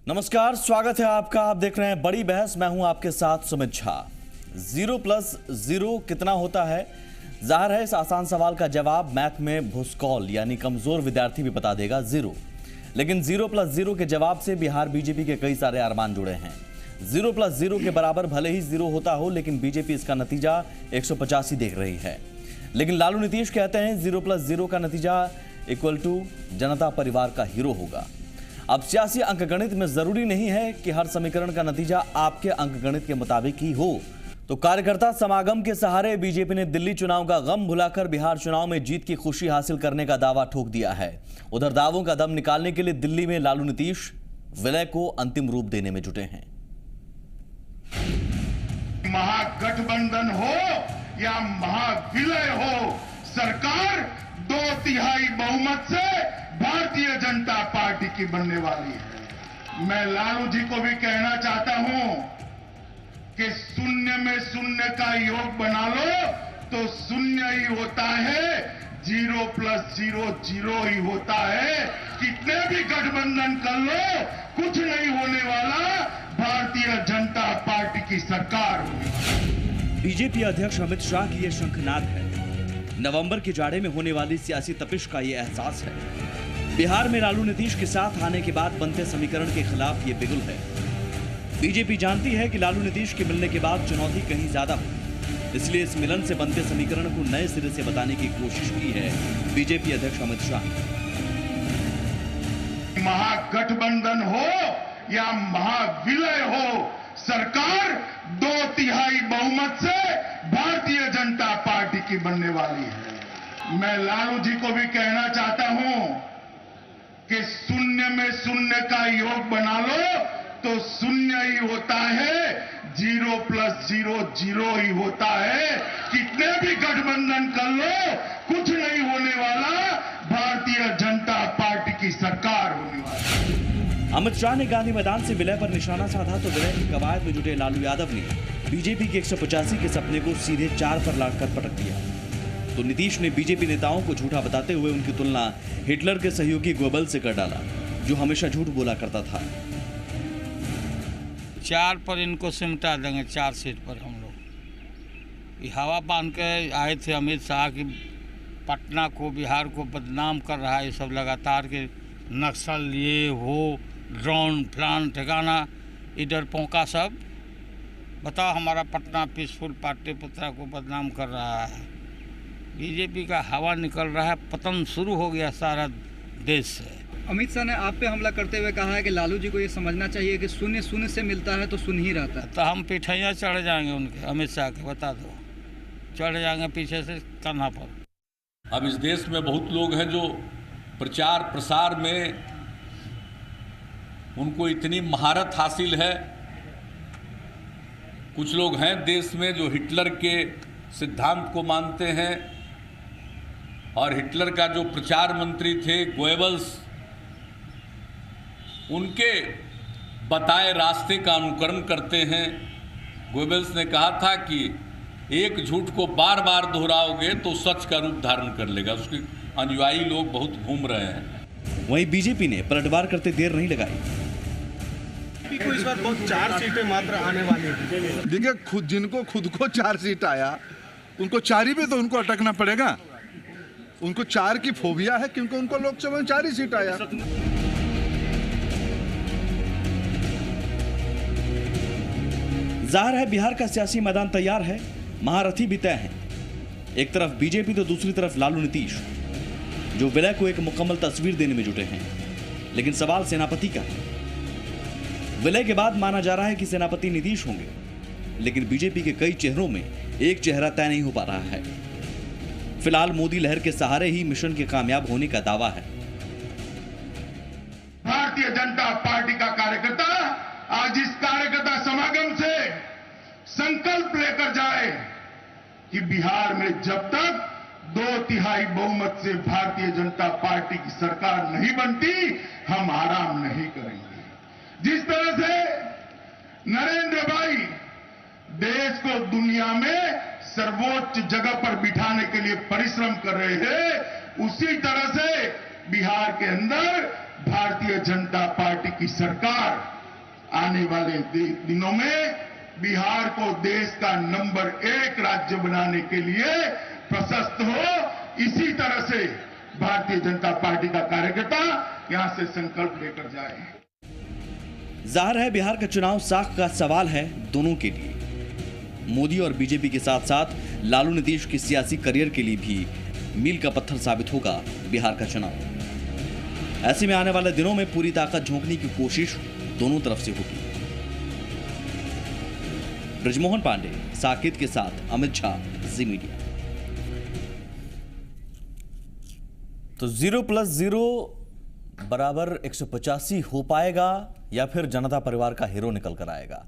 नमस्कार, स्वागत है आपका। आप देख रहे हैं बड़ी बहस। मैं हूं आपके साथ सुमित झा। 0+0 कितना होता है? जाहिर है इस आसान सवाल का जवाब मैथ में भूसकौल यानी कमजोर विद्यार्थी भी बता देगा, 0। लेकिन 0+0 के जवाब से बिहार बीजेपी के कई सारे अरमान जुड़े हैं। 0+0 के बराबर भले ही 0 होता हो, लेकिन बीजेपी इसका नतीजा 150 ही देख रही है। लेकिन लालू नीतीश कहते हैं 0+0 का नतीजा इक्वल टू जनता परिवार का हीरो होगा। अब सियासी अंकगणित में जरूरी नहीं है कि हर समीकरण का नतीजा आपके अंकगणित के मुताबिक ही हो। तो कार्यकर्ता समागम के सहारे बीजेपी ने दिल्ली चुनाव का गम भुलाकर बिहार चुनाव में जीत की खुशी हासिल करने का दावा ठोक दिया है। उधर दावों का दम निकालने के लिए दिल्ली में लालू नीतीश विलय को अंतिम रूप देने में जुटे हैं। महागठबंधन हो या महाविलय हो, सरकार 2/3 बहुमत से भारतीय जनता पार्टी की बनने वाली है। मैं लालू जी को भी कहना चाहता हूं कि शून्य में शून्य का योग बना लो तो शून्य ही होता है, 0+0 0 ही होता है। कितने भी गठबंधन कर लो, कुछ नहीं होने वाला। भारतीय जनता पार्टी की सरकार होगी। बीजेपी अध्यक्ष अमित शाह की यह शंखनाद है। नवंबर के जाड़े में होने वाली सियासी तपिश का ये एहसास है। बिहार में लालू नीतीश के साथ आने के बाद बनते समीकरण के खिलाफ ये बिगुल है। बीजेपी जानती है कि लालू नीतीश के मिलने के बाद चुनौती कहीं ज्यादा हो, इसलिए इस मिलन से बनते समीकरण को नए सिरे से बताने की कोशिश की है बीजेपी अध्यक्ष अमित शाह। महागठबंधन हो या महाविलय हो, सरकार 2/3 बहुमत से भारतीय जनता पार्टी की बनने वाली है। मैं लालू जी को भी कहना चाहता हूं कि शून्य में शून्य का योग बना लो तो शून्य ही होता है, 0+0 0 ही होता है। कितने भी गठबंधन कर लो, कुछ नहीं होने वाला। भारतीय जनता पार्टी की सरकार होने वाली। अमित शाह ने गांधी मैदान से विलय पर निशाना साधा तो विलय की कवायद में जुटे लालू यादव ने बीजेपी के 185 के सपने को सीधे 4 पर लाकर पटक दिया। तो नीतीश ने बीजेपी नेताओं को झूठा बताते हुए उनकी तुलना हिटलर के सहयोगी गोबल से कर डाला, जो हमेशा झूठ बोला करता था। 4 पर इनको सिमटा देंगे, 4 सीट पर हम लोग। ये हवा बांध के आए थे अमित शाह की पटना को, बिहार को बदनाम कर रहा है। ये सब लगातार के नक्सल ये हो, ड्रोन फलान ठिकाना, इधर पोंका सब। बताओ, हमारा पटना पीसफुल पाटलिपुत्रा को बदनाम कर रहा है। बीजेपी का हवा निकल रहा है, पतन शुरू हो गया सारा देश से। अमित शाह ने आप पे हमला करते हुए कहा है कि लालू जी को ये समझना चाहिए कि शून्य शून्य से मिलता है तो शून्य ही रहता है। तो हम पिठैया चढ़ जाएंगे उनके, अमित शाह के, बता दो, चढ़ जाएंगे पीछे से कान्हा पर। अब इस देश में बहुत लोग हैं जो प्रचार प्रसार में उनको इतनी महारत हासिल है। कुछ लोग हैं देश में जो हिटलर के सिद्धांत को मानते हैं, और हिटलर का जो प्रचार मंत्री थे गोएबल्स, उनके बताए रास्ते का अनुकरण करते हैं। गोएबल्स ने कहा था कि एक झूठ को बार बार दोहराओगे तो सच का रूप धारण कर लेगा। उसके अनुयायी लोग बहुत घूम रहे हैं। वहीं बीजेपी ने पलटवार करते देर नहीं लगाई। इस बार बहुत 4 सीटें मात्र आने वाली हैं। देखिए, जिनको खुद को 4 सीट आया, उनको 4 ही पे तो उनको अटकना पड़ेगा। उनको 4 की फोबिया है क्योंकि उनको लोकसभा में 4 ही सीट आया। जाहिर है बिहार का सियासी मैदान तैयार है, महारथी भी तय हैं। एक तरफ बीजेपी तो दूसरी तरफ लालू नीतीश, जो विलय को एक मुकम्मल तस्वीर देने में जुटे हैं। लेकिन सवाल सेनापति का है। विलय के बाद माना जा रहा है कि सेनापति नीतीश होंगे, लेकिन बीजेपी के कई चेहरों में एक चेहरा तय नहीं हो पा रहा है। फिलहाल मोदी लहर के सहारे ही मिशन के कामयाब होने का दावा है। भारतीय जनता पार्टी का कार्यकर्ता आज इस कार्यकर्ता समागम से संकल्प लेकर जाए कि बिहार में जब तक 2/3 बहुमत से भारतीय जनता पार्टी की सरकार नहीं बनती, हम आराम नहीं करेंगे। जिस तरह से नरेंद्र भाई देश को दुनिया में सर्वोच्च जगह पर बिठाने के लिए परिश्रम कर रहे हैं, उसी तरह से बिहार के अंदर भारतीय जनता पार्टी की सरकार आने वाले दिनों में बिहार को देश का नंबर 1 राज्य बनाने के लिए प्रशस्त हो। इसी तरह से भारतीय जनता पार्टी का कार्यकर्ता यहां से संकल्प लेकर जाए। जाहिर है बिहार का चुनाव साख का सवाल है दोनों के लिए। मोदी और बीजेपी के साथ साथ लालू नीतीश के सियासी करियर के लिए भी मील का पत्थर साबित होगा बिहार का चुनाव। ऐसे में आने वाले दिनों में पूरी ताकत झोंकने की कोशिश दोनों तरफ से होगी। ब्रजमोहन पांडे, साकेत के साथ अमित झा, जी मीडिया। तो 0+0 बराबर 185 हो पाएगा या फिर जनता परिवार का हीरो निकल कर आएगा?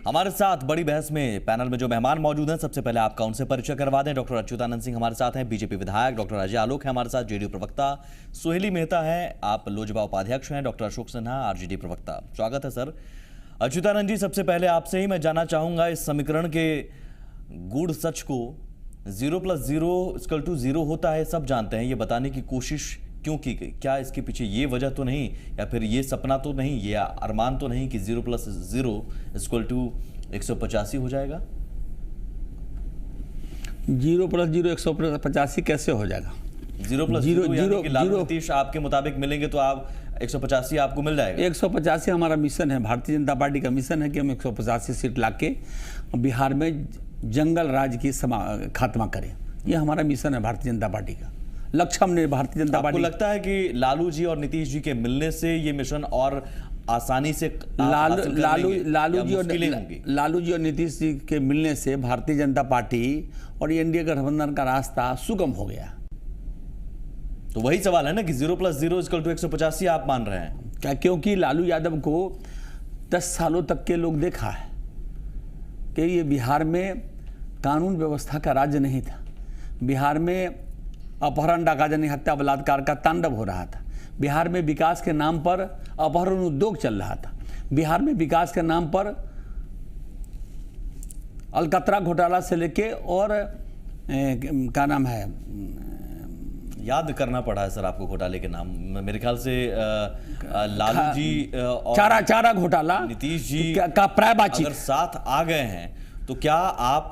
हमारे साथ बड़ी बहस में पैनल में जो मेहमान मौजूद हैं, सबसे पहले आपका उनसे परिचय करवा दें। डॉक्टर अच्युतानंद सिंह हमारे साथ हैं, बीजेपी विधायक। डॉक्टर अजय आलोक है हमारे साथ, जेडीयू प्रवक्ता। सुहेली मेहता है, आप लोजपा उपाध्यक्ष हैं। डॉक्टर अशोक सिन्हा, आरजेडी प्रवक्ता। स्वागत है सर। अच्युतानंद जी, सबसे पहले आपसे ही मैं जानना चाहूंगा इस समीकरण के गूढ़ सच को। 0+0 होता है, सब जानते हैं, ये बताने की कोशिश क्यों की गई? क्या इसके पीछे ये वजह तो नहीं, या फिर ये सपना तो नहीं, ये अरमान तो नहीं कि 0+0 185 हो जाएगा? 0+0 185 कैसे हो जाएगा? 0+0 यानी कि लालू नीतीश आपके मुताबिक मिलेंगे तो आप 185 आपको मिल जाएगा? 185 हमारा मिशन है, भारतीय जनता पार्टी का मिशन है कि हम 185 सीट लाके बिहार में जंगल राज की खात्मा करें। ये हमारा मिशन है भारतीय जनता पार्टी का। लक्ष्य हमने भारतीय जनता पार्टी। आपको लगता है कि लालू जी और नीतीश जी के मिलने से ये मिशन और आसानी से लालू जी और नीतीश जी के मिलने से भारतीय जनता पार्टी और एनडीए गठबंधन का रास्ता सुगम हो गया? तो वही सवाल है ना कि 0+0 185 आप मान रहे हैं क्या? क्योंकि लालू यादव को 10 सालों तक के लोग देखा है कि ये बिहार में कानून व्यवस्था का राज्य नहीं था। बिहार में अपहरण, डाकाजनी, हत्या, बलात्कार का तांडव हो रहा था। बिहार में विकास के नाम पर अपहरण उद्योग चल रहा था। बिहार में विकास के नाम पर अलकतरा घोटाला से लेके और क्या नाम है, याद करना पड़ा है सर आपको घोटाले के नाम। मेरे ख्याल से लालू जी और चारा घोटाला, नीतीश जी का प्राय बातचीत अगर साथ आ गए हैं तो क्या आप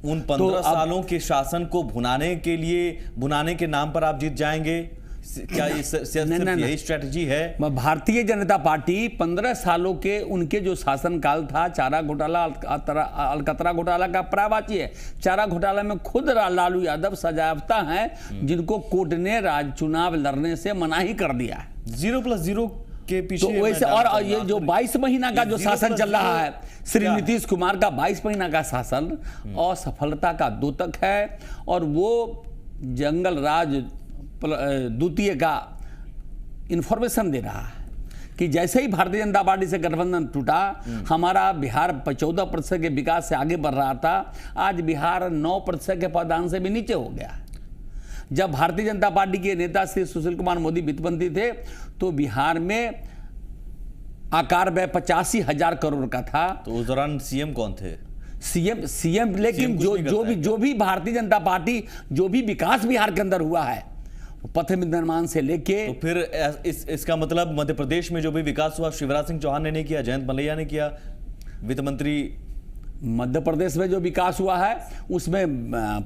उन 15 सालों के शासन को भुनाने के नाम पर आप जीत जाएंगे? क्या यही स्ट्रेटजी है? भारतीय जनता पार्टी 15 सालों के उनके जो शासनकाल था, चारा घोटाला, अलकतरा घोटाला का प्रायवाची है। चारा घोटाला में खुद लालू यादव सजायाफ्ता हैं जिनको कोर्ट ने चुनाव लड़ने से मनाही कर दिया है। 0+0 के पीछे तो वैसे और ये जो 22 महीना का जो शासन चल रहा है श्री नीतीश कुमार का, 22 महीना का शासन असफलता का द्योतक है। और वो जंगल राज द्वितीय का इंफॉर्मेशन दे रहा है कि जैसे ही भारतीय जनता पार्टी से गठबंधन टूटा, हमारा बिहार 14% के विकास से आगे बढ़ रहा था, आज बिहार 9% के पावदान से भी नीचे हो गया। जब भारतीय जनता पार्टी के नेता श्री सुशील कुमार मोदी वित्त मंत्री थे तो बिहार में आकार व्यय 85,000 करोड़ का था। तो उस दौरान सीएम कौन थे? सीएम लेकिन जो भी भारतीय जनता पार्टी, जो भी विकास बिहार के अंदर हुआ है, पथ निर्माण से लेके, तो फिर इसका मतलब मध्य प्रदेश में जो भी विकास हुआ शिवराज सिंह चौहान ने नहीं किया, जयंत मलैया ने किया, वित्त मंत्री। मध्य प्रदेश में जो विकास हुआ है उसमें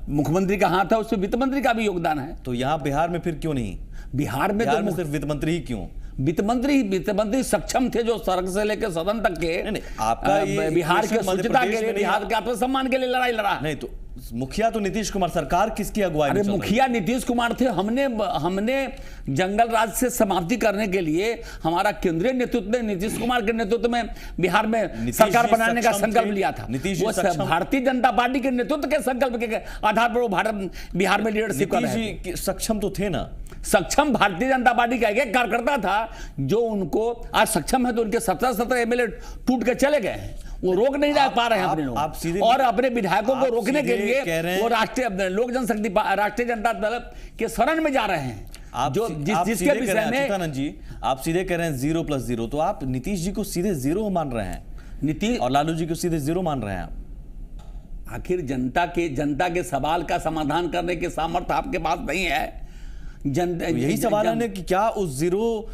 मुख्यमंत्री का हाथ है, उसमें वित्त मंत्री का भी योगदान है। तो यहाँ बिहार में फिर क्यों नहीं? बिहार में तो सिर्फ वित्त मंत्री ही क्यों? वित्त मंत्री सक्षम थे जो सड़क से लेकर सदन तक के नहीं, आपका बिहार के शुचिता के लिए, बिहार के आत्मसम्मान के लिए लड़ाई लड़ा। नहीं तो मुखिया तो नीतीश कुमार, सरकार किसकी अगुवाई में? अरे मुखिया नीतीश कुमार थे। हमने जंगल राज से समाप्ति करने के लिए हमारा केंद्रीय नेतृत्व ने नीतीश कुमार के नेतृत्व में बिहार में सरकार बनाने का संकल्प लिया था। वो भारतीय जनता पार्टी के नेतृत्व के संकल्प के आधार पर वो बिहार में लीडरशिप कर रहे थे। सक्षम तो थे ना? सक्षम भारतीय जनता पार्टी का एक कार्यकर्ता था जो उनको आज सक्षम है, तो उनके 17 एमएलए टूट के चले गए हैं। वो रोक नहीं रह पा रहे हैं अपने लोग, और अपने विधायकों को रोकने के लिए वो राष्ट्रीय लोक जनशक्ति राष्ट्रीय जनता दल के शरण में जा रहे हैं। जो जिसके विषय में अच्युतानंद जी आप सीधे कह रहे हैं 0+0, तो आप नीतीश जी को सीधे 0 मान रहे हैं, नीतीश और लालू जी को सीधे 0 मान रहे हैं। आखिर जनता के सवाल का समाधान करने के सामर्थ्य आपके पास नहीं है। यही सवाल है ना कि क्या उस जीरो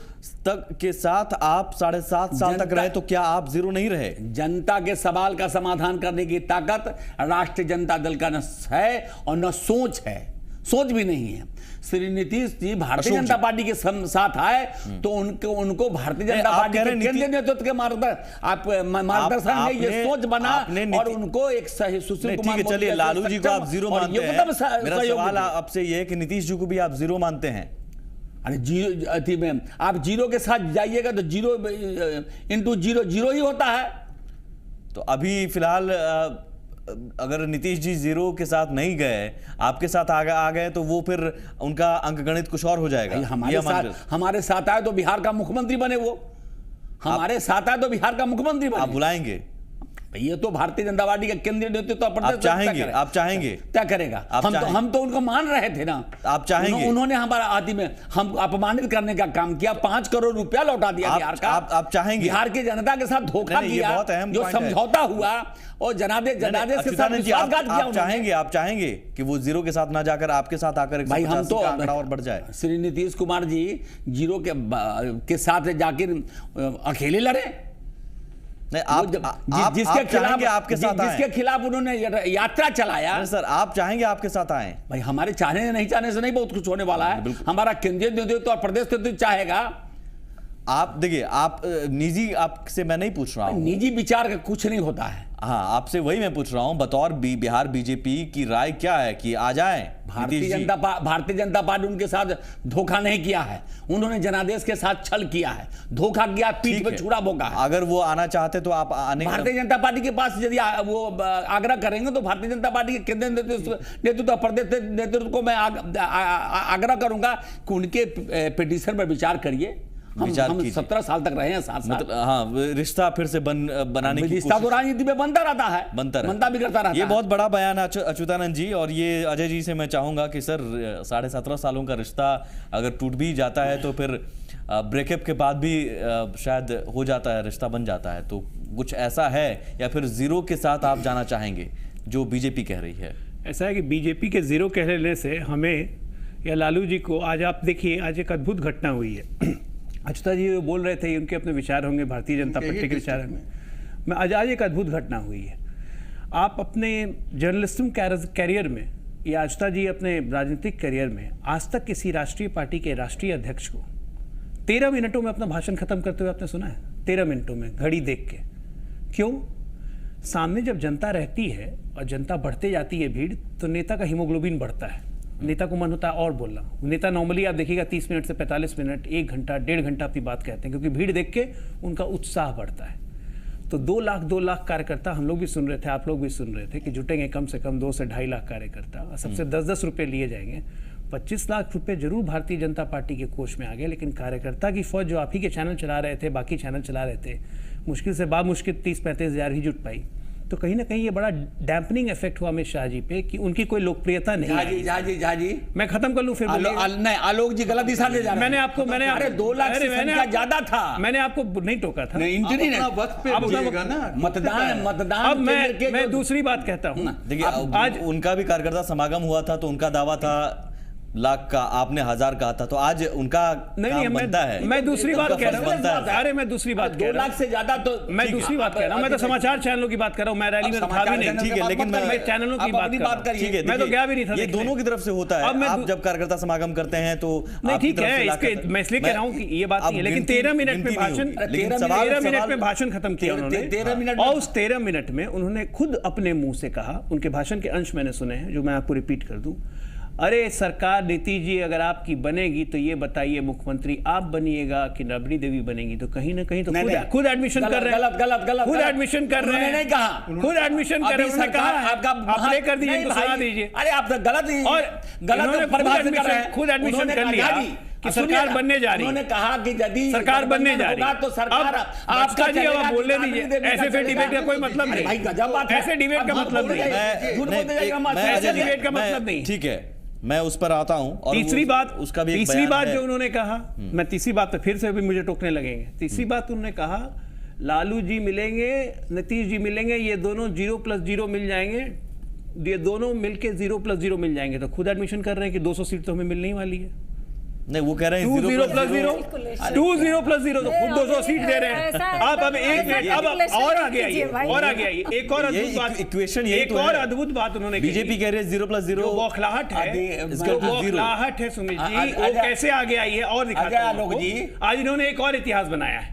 तक के साथ आप 7.5 साल तक रहे, तो क्या आप जीरो नहीं रहे? जनता के सवाल का समाधान करने की ताकत राष्ट्रीय जनता दल का न है और न सोच है, सोच भी नहीं है। श्री नीतीश जी भारतीय जनता पार्टी के साथ आए तो उनको भारतीय जनता पार्टी के केंद्रीय नेतृत्व के मार्गदर्शन में ये सोच बना और उनको एक सही सुशील कुमार। ठीक है, चलिए लालू जी को आप जीरो मानते हैं, मेरा सवाल आपसे ये है कि नीतीश जी को भी आप जीरो मानते हैं? अरे जीरो में आप जीरो के साथ जाइएगा तो जीरो इंटू जीरो जीरो ही होता है। तो अभी फिलहाल अगर नीतीश जी जीरो के साथ नहीं गए, आपके साथ आ गए, तो वो फिर उनका अंकगणित कुछ और हो जाएगा। हमारे साथ आए तो बिहार का मुख्यमंत्री बने, वो हमारे साथ आए तो बिहार का मुख्यमंत्री बने। आप बुलाएंगे? ये तो भारतीय जनता पार्टी का केंद्रीय नेतृत्व आप चाहेंगे क्या करेगा? हम तो उनको मान रहे थे ना। आप चाहेंगे? उन्होंने हमारा आदि में हम अपमानित करने का काम किया, 5 करोड़ रुपया लौटा दिया बिहार का। आप चाहेंगे? बिहार की जनता के साथ धोखा किया, जो समझौता हुआ और जनादेश के साथ विश्वासघात किया। आप चाहेंगे कि वो जीरो के साथ ना जाकर आपके साथ आकर भाई हम तो आंकड़ा और बढ़ जाए? श्री नीतीश कुमार जी जीरो के साथ जाकर अकेले लड़े? जिसके खिलाफ उन्होंने यात्रा चलाया। सर आप चाहेंगे आपके साथ आए? भाई हमारे चाहने नहीं चाहने से नहीं बहुत कुछ होने वाला है। हमारा केंद्रीय नेतृत्व और प्रदेश नेतृत्व चाहेगा। आप देखिए, आप निजी आपसे मैं नहीं पूछ रहा हूँ, निजी विचार का कुछ नहीं होता है। हाँ, आपसे वही मैं पूछ रहा हूँ, बतौर बिहार बीजेपी की राय क्या है कि आ जाए? भारतीय जनता पार्टी उनके साथ धोखा नहीं किया है, उन्होंने जनादेश के साथ छल किया है, धोखा किया, पीठ पे छुरा भोंका है। अगर वो आना चाहते तो आप आने? भारतीय जनता पार्टी के पास यदि वो आग्रह करेंगे तो भारतीय जनता पार्टी के केंद्रीय नेतृत्व प्रदेश नेतृत्व को मैं आग्रह करूंगा कि उनके पिटीशन पर विचार करिए। हम 17 साल तक रहे हैं साथ। मतलब हाँ, रिश्ता फिर से बनाने की रिश्ता तो राजनीति में बनता रहता है, बनता बिगड़ता रहता है। ये बहुत बड़ा बयान है अच्युतानंद जी। और ये अजय जी से मैं चाहूंगा कि सर 17.5 सालों का रिश्ता अगर टूट भी जाता है तो फिर ब्रेकअप के बाद भी शायद हो जाता है, रिश्ता बन जाता है, तो कुछ ऐसा है या फिर जीरो के साथ आप जाना चाहेंगे जो बीजेपी कह रही है? ऐसा है कि बीजेपी के जीरो कह लेने से हमें या लालू जी को, आज आप देखिए आज एक अद्भुत घटना हुई है। अच्युता जी बोल रहे थे उनके अपने विचार होंगे भारतीय जनता पार्टी के विचार में। मैं आज एक अद्भुत घटना हुई है। आप अपने जर्नलिज्म कैरियर में या अच्युता जी अपने राजनीतिक करियर में आज तक किसी राष्ट्रीय पार्टी के राष्ट्रीय अध्यक्ष को 13 मिनटों में अपना भाषण खत्म करते हुए आपने सुना है? 13 मिनटों में घड़ी देख के। क्यों? सामने जब जनता रहती है और जनता बढ़ते जाती है भीड़, तो नेता का हीमोग्लोबिन बढ़ता है, नेता को मन होता है और बोलना। नेता नॉर्मली आप देखिएगा 30 मिनट से 45 मिनट, 1 घंटा, 1.5 घंटा अपनी बात कहते हैं, क्योंकि भीड़ देख के उनका उत्साह बढ़ता है। तो 2 लाख कार्यकर्ता, हम लोग भी सुन रहे थे, आप लोग भी सुन रहे थे कि जुटेंगे कम से कम 2 से 2.5 लाख कार्यकर्ता और सबसे 10-10 रुपये लिए जाएंगे। 25 लाख रुपए जरूर भारतीय जनता पार्टी के कोष में आ गए, लेकिन कार्यकर्ता की फौज जो आप ही के चैनल चला रहे थे, बाकी चैनल चला रहे थे, मुश्किल से बामुश्किल 30-35 हज़ार ही जुट पाई। तो कहीं ना कहीं ये बड़ा डैम्पनिंग इफेक्ट हुआ अमित शाह जी पे कि उनकी कोई लोकप्रियता नहीं है। जी मैं खत्म कर लूं फिर। नहीं, आलोक जी गलत दिशा ले जा रहे हैं। मैंने 2 लाख से संख्या ज्यादा था, मैंने आपको नहीं टोका था। मतदान। मैं दूसरी बात कहता हूँ। देखिए, आज उनका भी कार्यकर्ता समागम हुआ था तो उनका दावा था लाख का, आपने 1000 कहा था, तो आज उनका नहीं बनता है। मैं दूसरी बात कह रहा हूँ। अरे मैं दूसरी बात 2 लाख से ज्यादा तो मैं दूसरी बात कह रहा हूँ। मैं तो समाचार चैनलों की बात कर रहा हूँ, मैं रैली में था भी नहीं। ठीक है, लेकिन मैं चैनलों की बात कर रहा हूँ। मैं तो गया भी नहीं था। ये दोनों की तरफ से होता है। आप जब कार्यकर्ता समागम करते हैं तो नहीं, ठीक है, इसके मैं इसलिए कह रहा हूँ कि ये बात नहीं है, लेकिन 13 मिनट में भाषण, 13 मिनट में भाषण खत्म किया उन्होंने। 13 मिनट और उस 13 मिनट में उन्होंने खुद अपने मुंह से कहा, उनके भाषण के अंश मैंने सुने हैं जो मैं आपको रिपीट कर दूं। अरे सरकार नीतीश जी अगर आपकी बनेगी तो ये बताइए मुख्यमंत्री आप बनिएगा कि रबड़ी देवी बनेगी? तो कहीं ना कहीं तो खुद एडमिशन कर रहे हैं। खुद एडमिशन कर रहे हैं। नहीं कहा, खुद एडमिशन कर रहे हैं। आप लेकर दीजिए, सुना दीजिए। अरे आप गलत खुद एडमिशन कर लिया कि सरकार बनने जा रही है। उन्होंने कहा कि यदि सरकार बनने जा रही है तो सरकार आपका जी अब बोलने दीजिए। ऐसे फिर डिबेट का कोई मतलब नहीं। ऐसे डिबेट का मतलब नहीं। ऐसे डिबेट का मतलब नहीं। ठीक है, मैं उस पर आता हूं। और तीसरी बात, उसका भी तीसरी बात जो उन्होंने कहा, मैं तीसरी बात पे फिर से भी मुझे टोकने लगेंगे। तीसरी बात उन्होंने कहा लालू जी मिलेंगे, नीतीश जी मिलेंगे, ये दोनों 0+0 मिल जाएंगे, ये दोनों मिलके 0+0 मिल जाएंगे। तो खुद एडमिशन कर रहे हैं कि 200 सीट तो हमें मिलने ही वाली है। नहीं, वो कह रहे हैं 2 0 प्लस 0 2 0 प्लस 0 तो खुद 200 सीट दे रहे हैं। आप अब एक मिनट, अब और आगे आइए, और आगे आइए। एक और अद्भुत बात, इक्वेशन एक और अद्भुत बात उन्होंने कही। बीजेपी कह रहे हैं 0 प्लस 0 जो बौखलाहट है, जो बौखलाहट है सुमित जी, वो कैसे आगे आई है और दिखाते हैं आपको। आज इन्होंने एक और इतिहास बनाया है।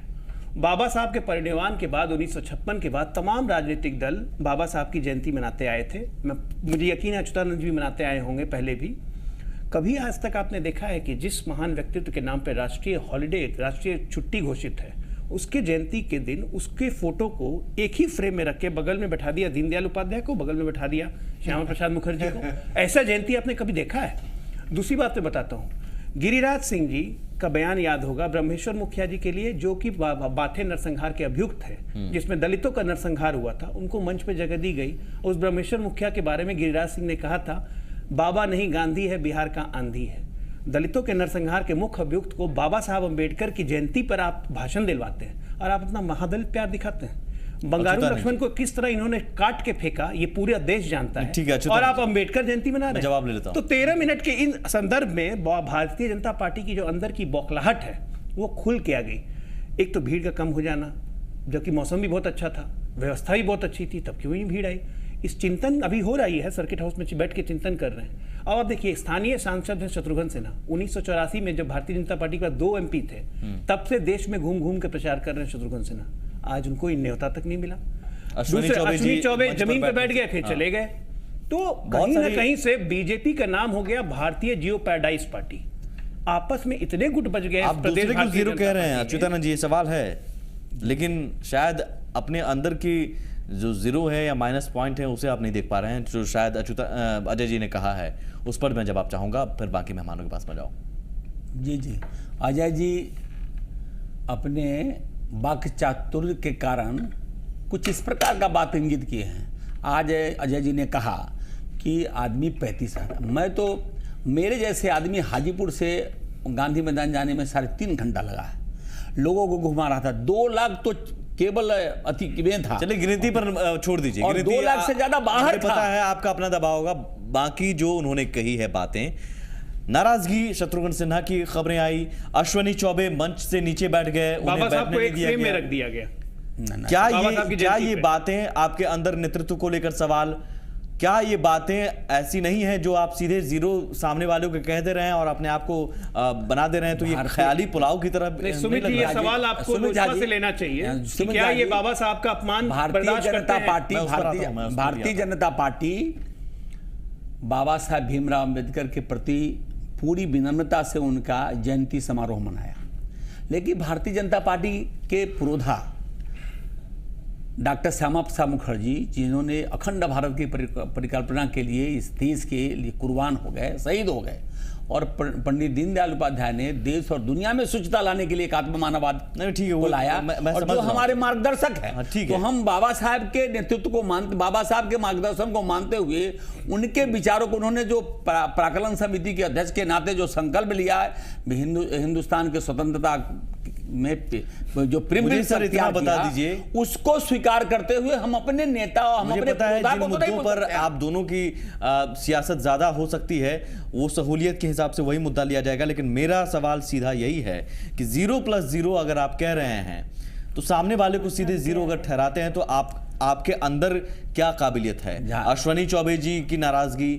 बाबा साहब के परिनिर्वाण के बाद 1956 के बाद तमाम राजनीतिक दल बाबा साहब की जयंती मनाते आए थे। मुझे यकीन है अच्युतानंद जी भी मनाते आए होंगे पहले भी। कभी आज तक आपने देखा है कि जिस महान व्यक्तित्व के नाम पर राष्ट्रीय हॉलिडे, राष्ट्रीय छुट्टी घोषित है, उसके जयंती के दिन उसके फोटो को एक ही फ्रेम में रख के बगल में बैठा दिया दीनदयाल उपाध्याय को, बगल में बैठा दिया श्यामा प्रसाद मुखर्जी को? ऐसा जयंती आपने कभी देखा है? दूसरी बात मैं बताता हूँ, गिरिराज सिंह जी का बयान याद होगा ब्रह्मेश्वर मुखिया जी के लिए, जो कि बाथे नरसंहार के अभियुक्त थे, जिसमें दलितों का नरसंहार हुआ था। उनको मंच पे जगह दी गई। उस ब्रह्मेश्वर मुखिया के बारे में गिरिराज सिंह ने कहा था, बाबा नहीं गांधी है, बिहार का आंधी है। दलितों के नरसंहार के मुख्य अभियुक्त को बाबा साहब अम्बेडकर की जयंती पर आप भाषण दिलवाते हैं और आप अपना महादलित प्यार दिखाते हैं। बंगारू लक्ष्मण को किस तरह इन्होंने काट के फेंका ये पूरा देश जानता है। ठीक है, और आप अम्बेडकर जयंती मना रहे हैं। जवाब ले लेता हूं। तो 13 मिनट के इन संदर्भ में भारतीय जनता पार्टी की जो अंदर की बौखलाहट है वो खुल के आ गई। एक तो भीड़ का कम हो जाना, जबकि मौसम भी बहुत अच्छा था, व्यवस्था भी बहुत अच्छी थी, तब क्यों नहीं भीड़ आई? इस चिंतन अभी हो रही है, सर्किट हाउस में बैठ के चिंतन कर रहे हैं। और देखिए, स्थानीय सांसद है शत्रुघ्न सिन्हा। 1984 में जब भारतीय जनता पार्टी का 2 MP थे, तब से देश में घूम घूम के प्रचार कर रहे हैं शत्रुघ्न सिन्हा। आज उनको न्योता तक नहीं मिला। अश्विनी चौबे जमीन पे बैठ गए, फिर चले गए। तो कहीं ना कहीं से बीजेपी का नाम हो गया भारतीय जियो पैराडाइज पार्टी। आपस में इतने गुट बच गए। आप दूसरे को 0 कह रहे हैं अच्युतानंद जी, ये सवाल है, लेकिन शायद अपने अंदर की जो 0 है या माइनस पॉइंट है उसे आप नहीं देख पा रहे हैं, जो शायद अजय जी ने कहा है। उस पर मैं जवाब चाहूंगा, फिर बाकी मेहमानों के पास में जाऊं। जी, अजय जी अपने वाक् चातुर्य के कारण कुछ इस प्रकार का बात इंगित किए हैं। आज अजय जी ने कहा कि आदमी 35 है। मैं तो, मेरे जैसे आदमी हाजीपुर से गांधी मैदान जाने में 3.5 घंटा लगा है। लोगों को घुमा रहा था। 2 लाख तो केवल अति में था। चलिए गिनती पर छोड़ दीजिए, और 2 लाख से ज्यादा बाहर था। पता है आपका अपना दबाव होगा। बाकी जो उन्होंने कही है बातें, नाराजगी शत्रुघ्न सिन्हा की खबरें आई, अश्विनी चौबे मंच से नीचे बैठ गए, बाबा साहब को एक फ्रेम में रख दिया गया। क्या ये बातें आपके अंदर नेतृत्व को लेकर सवाल, क्या ये बातें ऐसी नहीं है जो आप सीधे 0 सामने वालों को कह दे रहे हैं और अपने आप को बना दे रहे हैं? तो ये ख्याली पुलाव की तरह सुमित जी, ये सवाल आपको लोजपा से लेना चाहिए। क्या ये बाबा साहब का अपमान भारतीय जनता पार्टी बाबा साहब भीमराव अंबेडकर के प्रति पूरी विनम्रता से उनका जयंती समारोह मनाया, लेकिन भारतीय जनता पार्टी के पुरोधा डॉक्टर श्यामा प्रसाद मुखर्जी, जिन्होंने अखंड भारत की परिकल्पना के लिए इस देश के लिए कुर्बान हो गए, शहीद हो गए, और पंडित दीनदयाल उपाध्याय ने देश और दुनिया में शुचिता लाने के लिए एक आत्ममानववाद को लाया, और जो हमारे मार्गदर्शक है। तो हम बाबा साहब के नेतृत्व को मानते, बाबा साहब के मार्गदर्शन को मानते हुए उनके विचारों को, उन्होंने जो प्राकलन समिति के अध्यक्ष के नाते जो संकल्प लिया है हिंदुस्तान के स्वतंत्रता में जो प्रिंसिपल सर इतना बता दीजिए, उसको स्वीकार करते हुए हम अपने नेता और हम अपने पता है जिन मुद्दों पर आप दोनों की सियासत ज्यादा हो सकती है वो सहूलियत के हिसाब से वही मुद्दा लिया जाएगा। लेकिन मेरा सवाल सीधा यही है कि 0+0 अगर आप कह रहे हैं तो सामने वाले को सीधे 0 अगर ठहराते हैं तो आपके अंदर क्या काबिलियत है? अश्विनी चौबे जी की नाराजगी,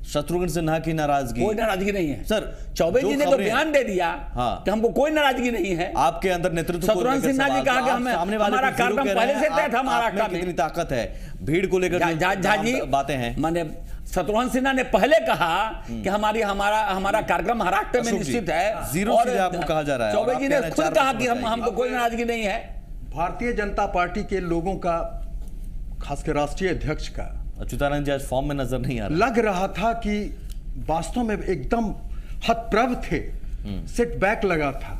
शत्रुघ्न सिन्हा की नाराजगी? कोई नाराजगी नहीं है सर। चौबे जी ने तो बयान दे दिया कि हमको कोई नाराजगी नहीं है। आपके अंदर नेतृत्व शत्रुघ्न सिन्हा जी कहा कि हमारा कार्यक्रम पहले से तय था महाराष्ट्र में। कितनी ताकत है भीड़ को लेकर बातें हैं। मैंने शत्रुघ्न सिन्हा ने पहले कहा कि हमारा कार्यक्रम महाराष्ट्र में निश्चित है। 0 से आपको कहा जा रहा है। चौबे जी ने खुद कहा कि हमको कोई नाराजगी नहीं है। भारतीय जनता पार्टी के लोगों का, खासकर राष्ट्रीय अध्यक्ष का, अच्युतानंद जी आज फॉर्म में नजर नहीं आ रहा। लग रहा था कि वास्तव में एकदम हतप्रभ थे, सेटबैक लगा था,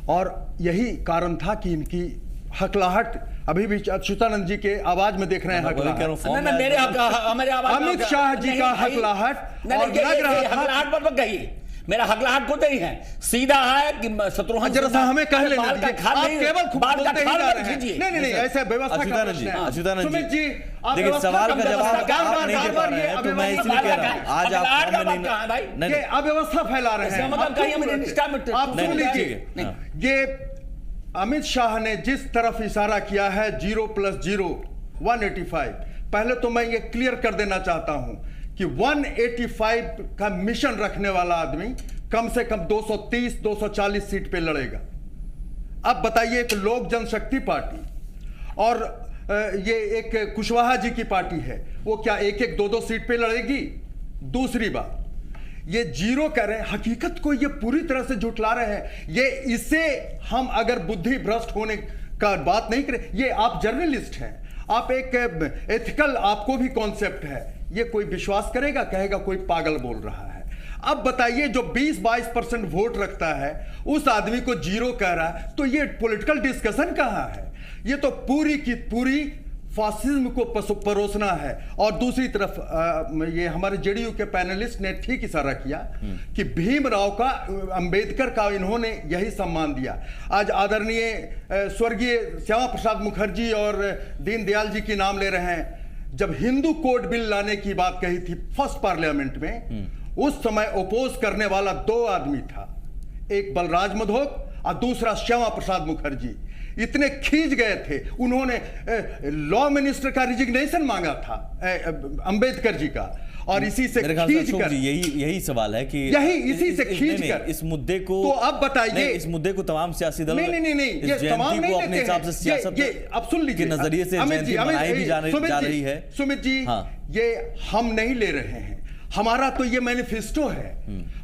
और यही कारण था कि इनकी हकलाहट अभी भी अच्युतानंद जी के आवाज में देख रहे हैं। अमित शाह जी का हकलाहट, और लग रहा था मेरा हकलाहट को नहीं है, सीधा है कि शत्रुघ्न जरा सा हमें कह लेने बाल का दीजिए। खाल आप नहीं, केवल बाल का बोलते ही खाल जा मत रहे हैं। खींचिए। नहीं, ऐसा व्यवस्था का अच्युतानंद जी, प्रश्न है। अच्युतानंद सुमित जी, आप देखिए व्यवस्था सवाल का का जवाब व्यवस्था आप नहीं दे पा रहे हैं, तो मैं इसलिए कह रहा हूँ आज आप हकलाहट का फॉर्म में बात कहाँ है भाई? नहीं ये अव्यवस्था फैला रहे हैं। इसका मतलब आप कहीं चुप हमें रहे। निष्ठा में आप नहीं, सुन नहीं, लीजिए, ठीक है, हाँ। ये अमित शाह ने जिस तरफ इशारा किया है 0 + 0 185, पहले तो मैं ये क्लियर कर देना चाहता हूं कि 185 का मिशन रखने वाला आदमी कम से कम 230-240 सीट पे लड़ेगा। अब बताइए, एक लोक जनशक्ति पार्टी और ये एक कुशवाहा जी की पार्टी है, वो क्या 1-1, 2-2 सीट पे लड़ेगी? दूसरी बात, ये 0 कह रहे हैं, हकीकत को ये पूरी तरह से झुठला रहे हैं। ये इससे हम अगर बुद्धि भ्रष्ट होने का बात नहीं करें, ये आप जर्नलिस्ट हैं, आप एक एथिकल, आपको भी कॉन्सेप्ट है, ये कोई विश्वास करेगा? कहेगा कोई पागल बोल रहा है। अब बताइए, जो 20-22% वोट रखता है उस आदमी को 0 कह रहा है, तो ये पॉलिटिकल डिस्कशन कहां है? ये तो पूरी की पूरी फासिज्म को परोसना है। और दूसरी तरफ ये हमारे जेडीयू के पैनलिस्ट ने ठीक इशारा किया कि भीमराव का, अंबेडकर का इन्होंने यही सम्मान दिया। आज आदरणीय स्वर्गीय श्यामा प्रसाद मुखर्जी और दीनदयाल जी की नाम ले रहे हैं। जब हिंदू कोड बिल लाने की बात कही थी फर्स्ट पार्लियामेंट में, उस समय ओपोज करने वाला 2 आदमी था, एक बलराज मधोक और दूसरा श्यामा प्रसाद मुखर्जी। इतने खींच गए थे, उन्होंने लॉ मिनिस्टर का रिजिग्नेशन मांगा था अंबेडकर जी का, और इसी से खींच कर यही सवाल है कि इसी से खींच कर इस मुद्दे को, तो अब बताइए, इस मुद्दे को तमाम सियासी दल नहीं, ये तमाम नहीं अपने हिसाब से सियासत अब सुन लीजिए, के नजरिए से जयंती मनाई भी जा रही है। सुमित जी, ये हम नहीं ले रहे हैं, हमारा तो ये मैनिफेस्टो है,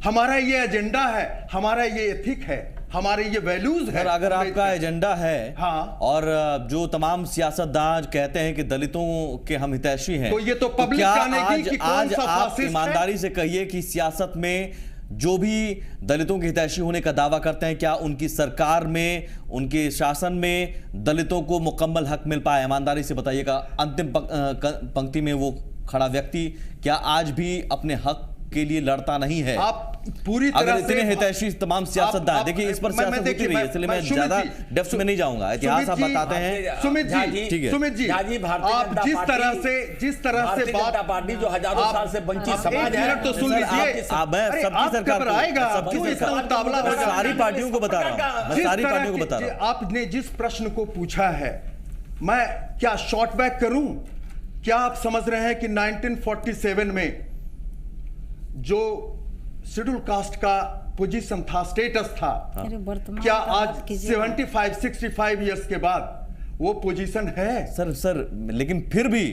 हमारा ये एजेंडा है, हमारा ये एथिक है, हमारे ये वैल्यूज है। अगर आपका एजेंडा है, हाँ, और जो तमाम सियासतदान कहते हैं कि दलितों के हम हितैषी हैं, तो ये तो पब्लिक जानेगी कि कौन सा आप फासिस्ट है। ईमानदारी से कहिए कि सियासत में जो भी दलितों के हितैषी होने का दावा करते हैं, क्या उनकी सरकार में, उनके शासन में दलितों को मुकम्मल हक मिल पाया? ईमानदारी से बताइएगा। अंतिम पंक्ति में वो खड़ा व्यक्ति क्या आज भी अपने हक के लिए लड़ता नहीं है? आप पूरी तरह से इतने हितैषी तमाम सियासतदान, देखिए इस पर सियासत होती रही है, इसलिए मैं ज्यादा डेप्थ में नहीं जाऊंगा। इतिहास आप बताते हैं सुमित जी, ठीक है, सुमित जी, आप जिस तरह से बात पार्टी जो हजारों साल से वंचित समाज है, तो सुन लीजिए, सबकी सरकार आएगा, सारी पार्टियों को बता रहा हूँ, मैं सारी पार्टियों को बता रहा हूँ। आपने जिस प्रश्न को पूछा है, मैं क्या शॉर्ट बैक करूं? क्या आप समझ रहे हैं कि 1947 में जो शेड्यूल कास्ट का पोजीशन था, स्टेटस था, क्या आज 75-65 इयर्स के बाद वो पोजीशन है? सर लेकिन फिर भी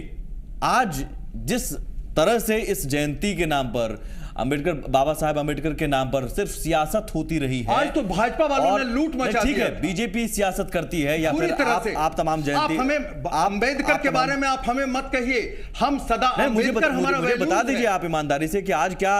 आज जिस तरह से इस जयंती के नाम पर, अंबेडकर, बाबा साहेब अंबेडकर के नाम पर सिर्फ सियासत होती रही है। आज तो भाजपा वालों ने लूट मचा दी। ठीक है, बीजेपी सियासत करती है, या फिर आप तमाम जयंती, आप हमें अंबेडकर के बारे में आप हमें मत कहिए, हम सदा मुझे बता दीजिए आप ईमानदारी से कि आज क्या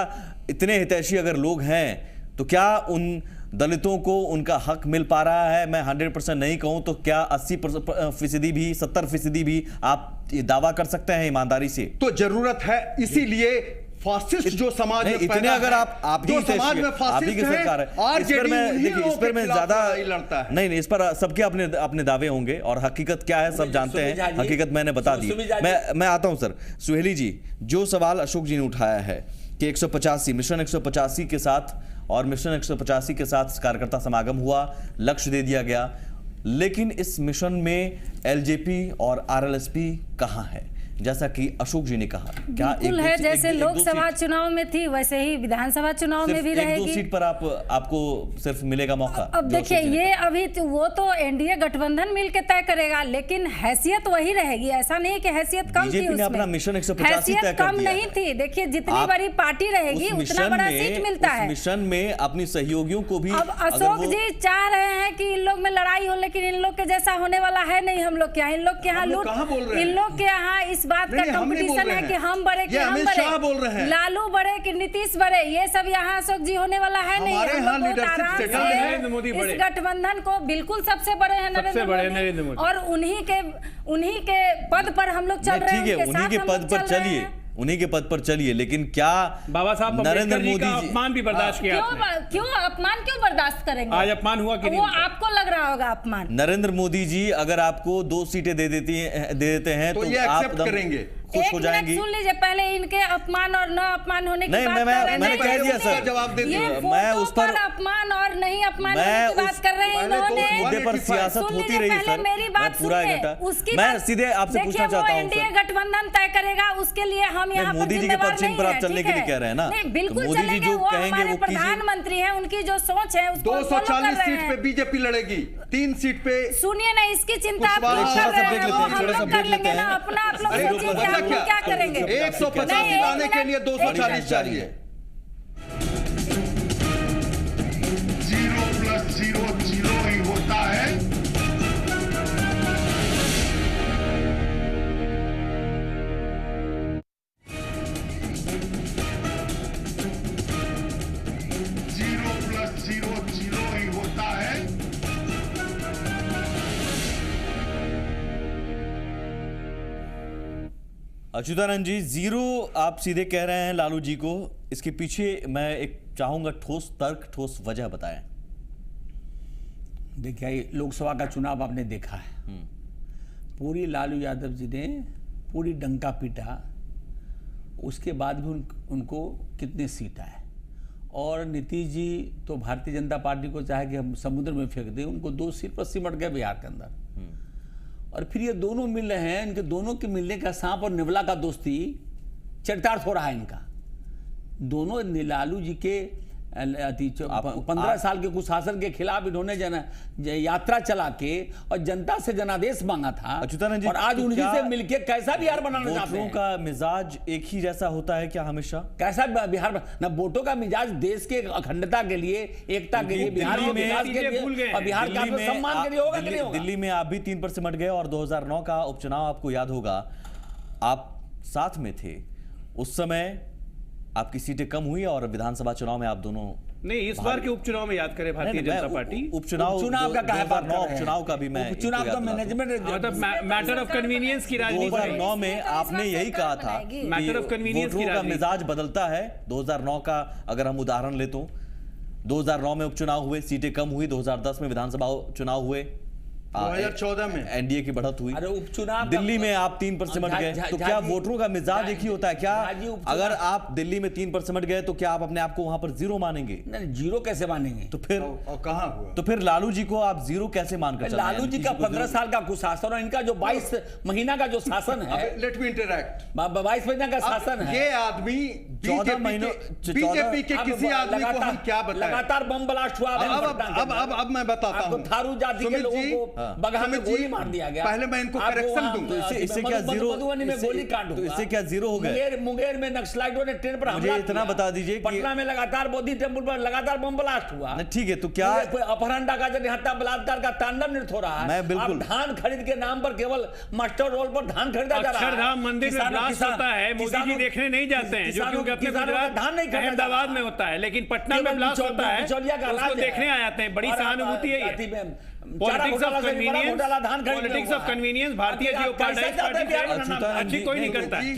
इतने हितैषी अगर लोग हैं, तो क्या उन दलितों को उनका हक मिल पा रहा है? मैं 100% नहीं कहूं तो क्या 80% भी, 70% भी आप ये दावा कर सकते हैं ईमानदारी से? तो जरूरत है, इसीलिए फासिस्ट जो समाज में इतने अगर आप ही समाज में फासिस्ट की सरकार है, इस पर मैं ज्यादा लड़ता है। नहीं, इस पर सबके अपने दावे होंगे, और हकीकत क्या है सब जानते हैं, हकीकत मैंने बता दी। मैं आता हूं सर। सुहेली जी, जो सवाल अशोक जी ने उठाया है कि 185 मिशन 185 के साथ, और मिशन 185 के साथ कार्यकर्ता समागम हुआ, लक्ष्य दे दिया गया, लेकिन इस मिशन में एलजेपी और आरएलएसपी कहां है? जैसा कि अशोक जी ने कहा, क्या बिल्कुल है, जैसे लोकसभा चुनाव में थी वैसे ही विधानसभा चुनाव में भी रहेगी। 1-2 सीट पर आपको सिर्फ मिलेगा मौका। अब देखिए, ये अभी वो तो एनडीए गठबंधन मिलकर तय करेगा, लेकिन हैसियत वही रहेगी। ऐसा नहीं कि हैसियत कम थी उसमें, अपना मिशन 185 हैसियत कम नहीं थी। देखिए, जितनी बड़ी पार्टी रहेगी उतना बड़ा सीट मिलता है। मिशन में अपनी सहयोगियों को भी, अब अशोक जी चाह रहे हैं कि इन लोग में लड़ाई हो, लेकिन इन लोग के जैसा होने वाला है नहीं। हम लोग के यहाँ, इन लोग के यहाँ लूट, इन लोग के यहाँ इस बात का कंपटीशन है कि हम बड़े कि हम बड़े, लालू बड़े कि नीतीश बड़े, ये सब यहाँ अशोक जी होने वाला है नहीं। हम लोग बहुत आराम से इस गठबंधन को, बिल्कुल सबसे बड़े हैं नरेंद्र मोदी, और उन्हीं के पद पर हम लोग चल रहे हैं, उन्हीं के पद पर चलिए, उन्हीं के पद पर चलिए, लेकिन क्या बाबा साहब नरेंद्र अम्बेडकर जी मोदी का जी अपमान भी बर्दाश्त किया आपने? क्यों अपमान क्यों बर्दाश्त करेंगे? आज अपमान हुआ कि नहीं वो उनका? आपको लग रहा होगा अपमान। नरेंद्र मोदी जी अगर आपको 2 सीटें दे देते हैं तो तो ये आप एक्सेप्ट करेंगे? खुश हो जाएंगी? सुन लीजिए पहले, इनके अपमान और न अपमान होने की नहीं, बात कर रहे हैं। मैंने कह दिया सर, जवाब दे दिया। मैं उस पर अपमान और नहीं अपमान मैं होने की बात कर रहे हैं इन्होंने। मुद्दे पर सियासत होती रही सर, मेरी मैं बात पूरा सुनिए, घटा उसकी मैं बात- सीधे आपसे पूछना देखिए, चाहता हूं एनडीए सर, गठबंधन तय करेगा, उसके लिए हम यहाँ पर मोदी जी के जिम्मेवार पक्ष इन पर नहीं आप हैं, चलने ठीक के लिए है? कह रहे हैं ना? नहीं, तो बिल्कुल मोदी जी चलेंगे, जो वो कहेंगे हमारे वो कीजिए। प्रधानमंत्री हैं, उनकी जो सोच है उसको follow 240 कर रहे सीट पे हैं। बीजेपी लड़ेगी, 3 सीट पे सुनिए ना, इसकी चिंता आप कुशवाहा लोग कर साहब रहे देख हैं, लेते वो हैं, हम थोड़ा सा लोग देख कर लेंगे लेते ना, हैं। अपना आप लोग अरे सोचिए कि हम लोग क्या करेंगे। 150 नहीं, दिलाने के लिए 240 जारी चाहिए। है। 0 + 0 0 ही होता है। जीरो + 0 0 ही होता है। अच्युतानंद जी, 0 आप सीधे कह रहे हैं लालू जी को, इसके पीछे मैं एक चाहूंगा ठोस तर्क, ठोस वजह बताएं। देखिए, लोकसभा का चुनाव आपने देखा है, पूरी लालू यादव जी ने पूरी डंका पीटा, उसके बाद भी उनको कितने सीट आए। और नीतीश जी तो भारतीय जनता पार्टी को चाहे कि हम समुद्र में फेंक दें, उनको 2 सीट पर सिमट गए बिहार के अंदर। और फिर ये दोनों मिल रहे हैं, इनके दोनों के मिलने का सांप और निवला का दोस्ती चरितार्थ हो रहा है इनका। दोनों लालू जी के 15 साल के कुशासन के खिलाफ इन्होंने यात्रा चला के और जनता से जनादेश मांगा था, अच्युतानंद जी, और आज तो उन्हीं क्या से मिलके कैसा बिहार बनाना चाहते वोटरों हैं? का मिजाज एक ही जैसा होता है क्या हमेशा? कैसा बिहार ना, वोटों का मिजाज देश के अखंडता के लिए, एकता के लिए, बिहार के विकास के लिए और बिहार के आत्मसम्मान के लिए होगा कि नहीं होगा? दिल्ली में आप भी 3 पर सिमट गए, और 2009 का उपचुनाव आपको याद होगा, आप साथ में थे। उस समय आपकी सीटें कम हुई और विधानसभा चुनाव में आप दोनों नहीं, इस बार के उपचुनाव में याद करें भारतीय जनता पार्टी उपचुनाव का कहा बात कर रहे हैं? उपचुनाव का भी मैं उपचुनाव तो मैनेजमेंट मैटर ऑफ कन्वीनियंस की राजनीति 2009 में आपने यही कहा था कि मैटर ऑफ कन्वीनियंस की वोटरों का राजनीति। मिजाज बदलता है। 2009 का अगर हम उदाहरण ले तो 2009 में उपचुनाव हुए, सीटें कम हुई, 2010 में विधानसभा चुनाव हुए, 2014 में एनडीए की बढ़त हुई, अरे उपचुनाव दिल्ली में आप 3 पर सिमट गए, तो क्या वोटरों का मिजाज एक ही होता है क्या? अगर आप दिल्ली में 3 पर सिमट गए तो क्या आप अपने आप को वहां पर 0 मानेंगे? नहीं, 0 कैसे मानेंगे? तो फिर और कहां हुआ? तो फिर लालू जी को आप 0 कैसे मानकर चल रहे हैं? लालू जी का 15 साल का कुशासन और इनका जो 22 महीना का जो शासन है, लेट मी इंटरैक्ट। 22 महीना का शासन है, ये आदमी 14 महीनों बीजेपी के किसी आदमी को हम क्या बताएं? लगातार बम ब्लास्ट हुआ। अब मैं बताता हूं, थारू जाति के लोगों को बगहा में गोली मार दिया गया। पहले मैं इनको करेक्शन दूंगा। इससे क्या 0? मधुबनी में गोली कांड तो हुआ। इससे क्या 0 हो गए? मुंगेर में नक्सलाइटों ने ट्रेन पर हमला मुझे इतना किया। बता दीजिए कि पटना में लगातार बोधी टेम्पल पर लगातार बम ब्लास्ट हुआ। ठीक है, तो क्या अपहरण डाका हत्या बलात्कार का तांडव नृत्य हो रहा है? मैं बिल्कुल धान खरीद के नाम पर केवल मास्टर रोल पर धान खरीदा जा रहा है। अक्षरधाम मंदिर में ब्लास्ट होता है, मोदी जी देखने नहीं जाते हैं, जो क्योंकि अपने गुजरात अहमदाबाद में होता है, लेकिन पटना में ब्लास्ट होता है उसको देखने आ जाते हैं। बड़ी सहानुभूति है ये। पॉलिटिक्स ऑफ कन्वीनियंस भारतीय अच्छी कोई नहीं करता है।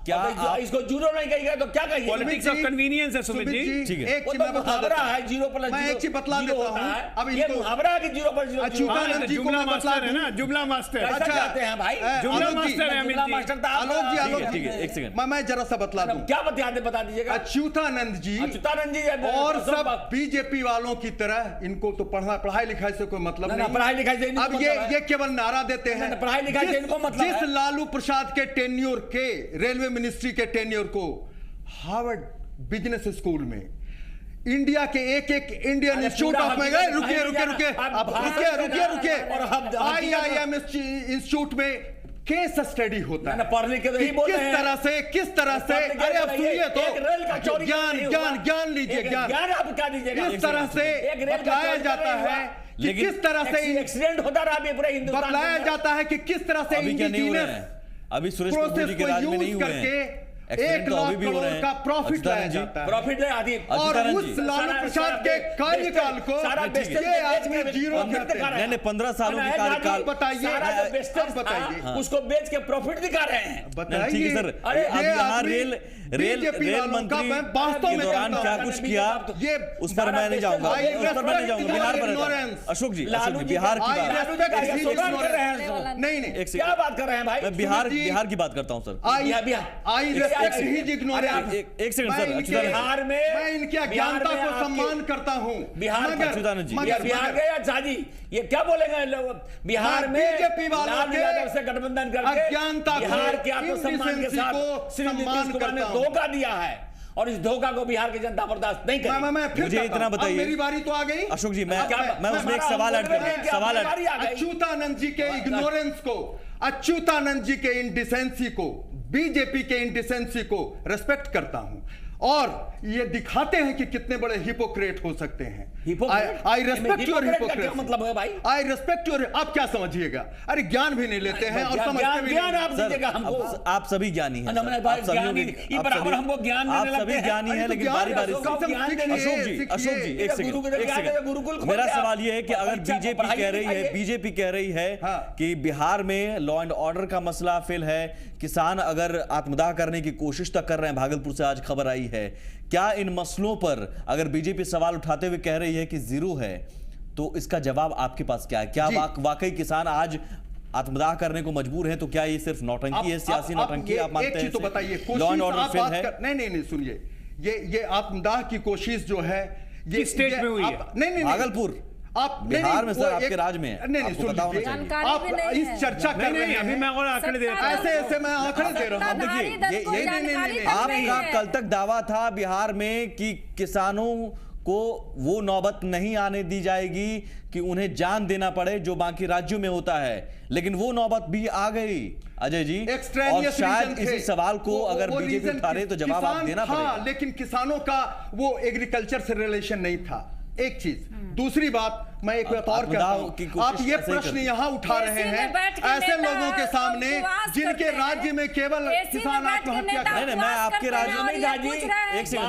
क्या इसको 0 नहीं कहेगा तो क्या कहिए? पॉलिटिक्स ऑफ कन्वीनियंस है सुमित जी। ठीक है, एक चीज मैं बता देता है 0 + 0 मैं एक चीज बतला देता हूं। अब ये मुहावरा है कि 0 + 0 अच्युतानंद जी को जुमला मैं बतला मास्टर है दूं। ना, जुमला मास्टर। कैसा चाहते हैं भाई? जुमला मास्टर है अमित जी। आलोक जी, ठीक है, एक सेकंड। मैं जरा सा बतला दूं। क्या बता दीजिएगा? अच्युतानंद जी और सब बीजेपी वालों की तरह इनको तो पढ़ाई लिखाई से कोई मतलब नहीं। पढ़ाई लिखाई से अब ये केवल नारा देते हैं। पढ़ाई लिखाई से इनको मतलब जिस लालू प्रसाद के टेन्योर के रेलवे मिनिस्ट्री के टेन्योर को हार्वर्ड बिजनेस स्कूल में इंडिया के एक इंडियन इंस्टीट्यूट ऑफ रुकिए IIM इंस्टीट्यूट में केस स्टडी होता है। पढ़ लिख के तो किस तरह से अरे अब सुनिए तो ज्ञान लीजिए। ज्ञान आप क्या दीजिएगा? इस तरह से बताया जाता है कि किस तरह से एक्सीडेंट होता रहा पूरे हिंदुस्तान में। बताया जाता है कि किस तरह से अभी क्या नहीं हो रहा है? अभी सुरेश प्रभु जी के राज में नहीं हुए हैं। Accident 1 तो लाख अभी भी हो रहे करोड़ हैं। का प्रॉफिट अच्युतानंद लाया जी, जाता है प्रॉफिट है आदि और अच्युतानंद उस जी, लालू प्रसाद के कार्यकाल को ये आदमी जीरो कहते हैं। नहीं 15 सालों की कार्यकाल बताइए आप बताइए उसको बेच के प्रॉफिट दिखा रहे हैं। ठीक बताइए है सर। अरे, अब ये यहाँ आदमी रेल BJP वालों का मंत्री मैं वास्तव के में दौरान कहता क्या हूं, कुछ किया ये उस पर मैं नहीं जाऊंगा, I उस पर मैं नहीं जाऊंगा। बिहार पर रहता हूं। ignorance। अशोक जी लालू जी बिहार की I बात respect his ignorance। नहीं नहीं एक क्या सेकंड, बात कर रहे हैं भाई? मैं बिहार की बात करता हूँ sir. I respect his ignorance। एक सेकंड सर, अच्युतानंद बिहार में मैं इनकी अज्ञानता को सम्मान करता हूँ। बिहार मगर- अच्युतानंद जी, मगर- बिहार मगर- गए अच्छा जी, ये क्या बोलेंगे लोग? बिहार में बीजेपी वालों लालू के यादव से गठबंधन करके अज्ञानता को, बिहार के आत्मसम्मान के indecency साथ को श्री नीतीश सम्मान कुमार ने करता हूं। धोखा दिया है और इस धोखा को बिहार की जनता बर्दाश्त नहीं करेगी। मैं फिर मुझे कहता इतना हूं। अब बताइए। मेरी बारी तो आ गई। अशोक जी मैं क्या- उसमें एक सवाल ऐड कर दूं, सवाल ऐड अच्युतानंद जी के इग्नोरेंस को, अच्युतानंद जी के इंडिसेंसी को, बीजेपी के इंडिसेंसी को रेस्पेक्ट करता हूं और ये दिखाते हैं कि कितने बड़े हिपोक्रेट हो सकते हैं। आई रेस्पेक्ट योर हिपोक्रेट। मतलब है भाई, आई रेस्पेक्ट योर। आप क्या समझिएगा? अरे ज्ञान भी नहीं लेते हैं और समझते भी ज्ञान नहीं। आप दीजिएगा हमको। आप सभी ज्ञानी हैं नमन सर। भाई, आप सभी ज्ञानी, ये बराबर हमको ज्ञान देने आप लगते सभी हैं। ज्ञानी हैं, अरे तो लेकिन ज्ञान बारी बारी रखो, से ज्ञान देने अशोक जी एक सेकंड गुरुकुल मेरा सवाल ये है कि अगर बच्चा को बीजेपी पढ़ाई कह रही है लिखाई बीजेपी कह रही है हाँ। कि बिहार में लॉ एंड ऑर्डर का मसला फेल है, किसान अगर आत्मदाह करने की कोशिश तक कर रहे हैं, भागलपुर से आज खबर आई है, क्या इन मसलों पर अगर बीजेपी सवाल उठाते हुए कह रही है कि जीरो है तो इसका जवाब आपके पास क्या है? क्या वाकई किसान आज आत्मदाह करने को मजबूर है? तो क्या ये सिर्फ नौटंकी है, सियासी नौटंकी है? आप मानते हैं? एक चीज तो बताइए, लॉ एंड ऑर्डर फेल है? नहीं सुनिए, ये आत्मदाह की कोशिश जो है ये किस स्टेट में हुई है? नहीं भागलपुर आप बिहार में सर आपके राज्य में है। नहीं आपको सुन पता होना लीजिए, चाहिए। जानकारी भी नहीं इस है। चर्चा कर रहे नहीं हैं अभी मैं और आंकड़े दे रहा था। ऐसे मैं आंकड़े दे रहा हूं। देखिए आपका कल तक दावा था बिहार में कि किसानों को वो नौबत नहीं आने दी जाएगी कि उन्हें जान देना पड़े जो बाकी राज्यों में होता है, लेकिन वो नौबत भी आ गई अजय जी। और शायद इसी सवाल को अगर बीजेपी उठा रहे तो जवाब आप देना पड़ेगा। लेकिन किसानों का वो एग्रीकल्चर से रिलेशन नहीं था। एक चीज, दूसरी बात मैं एक बात और कहता हूं, आप ये प्रश्न यहां उठा रहे हैं ऐसे लोगों के सामने जिनके राज्य में केवल किसान आत्महत्या कर। नहीं मैं आपके राज्य में एक सेकंड,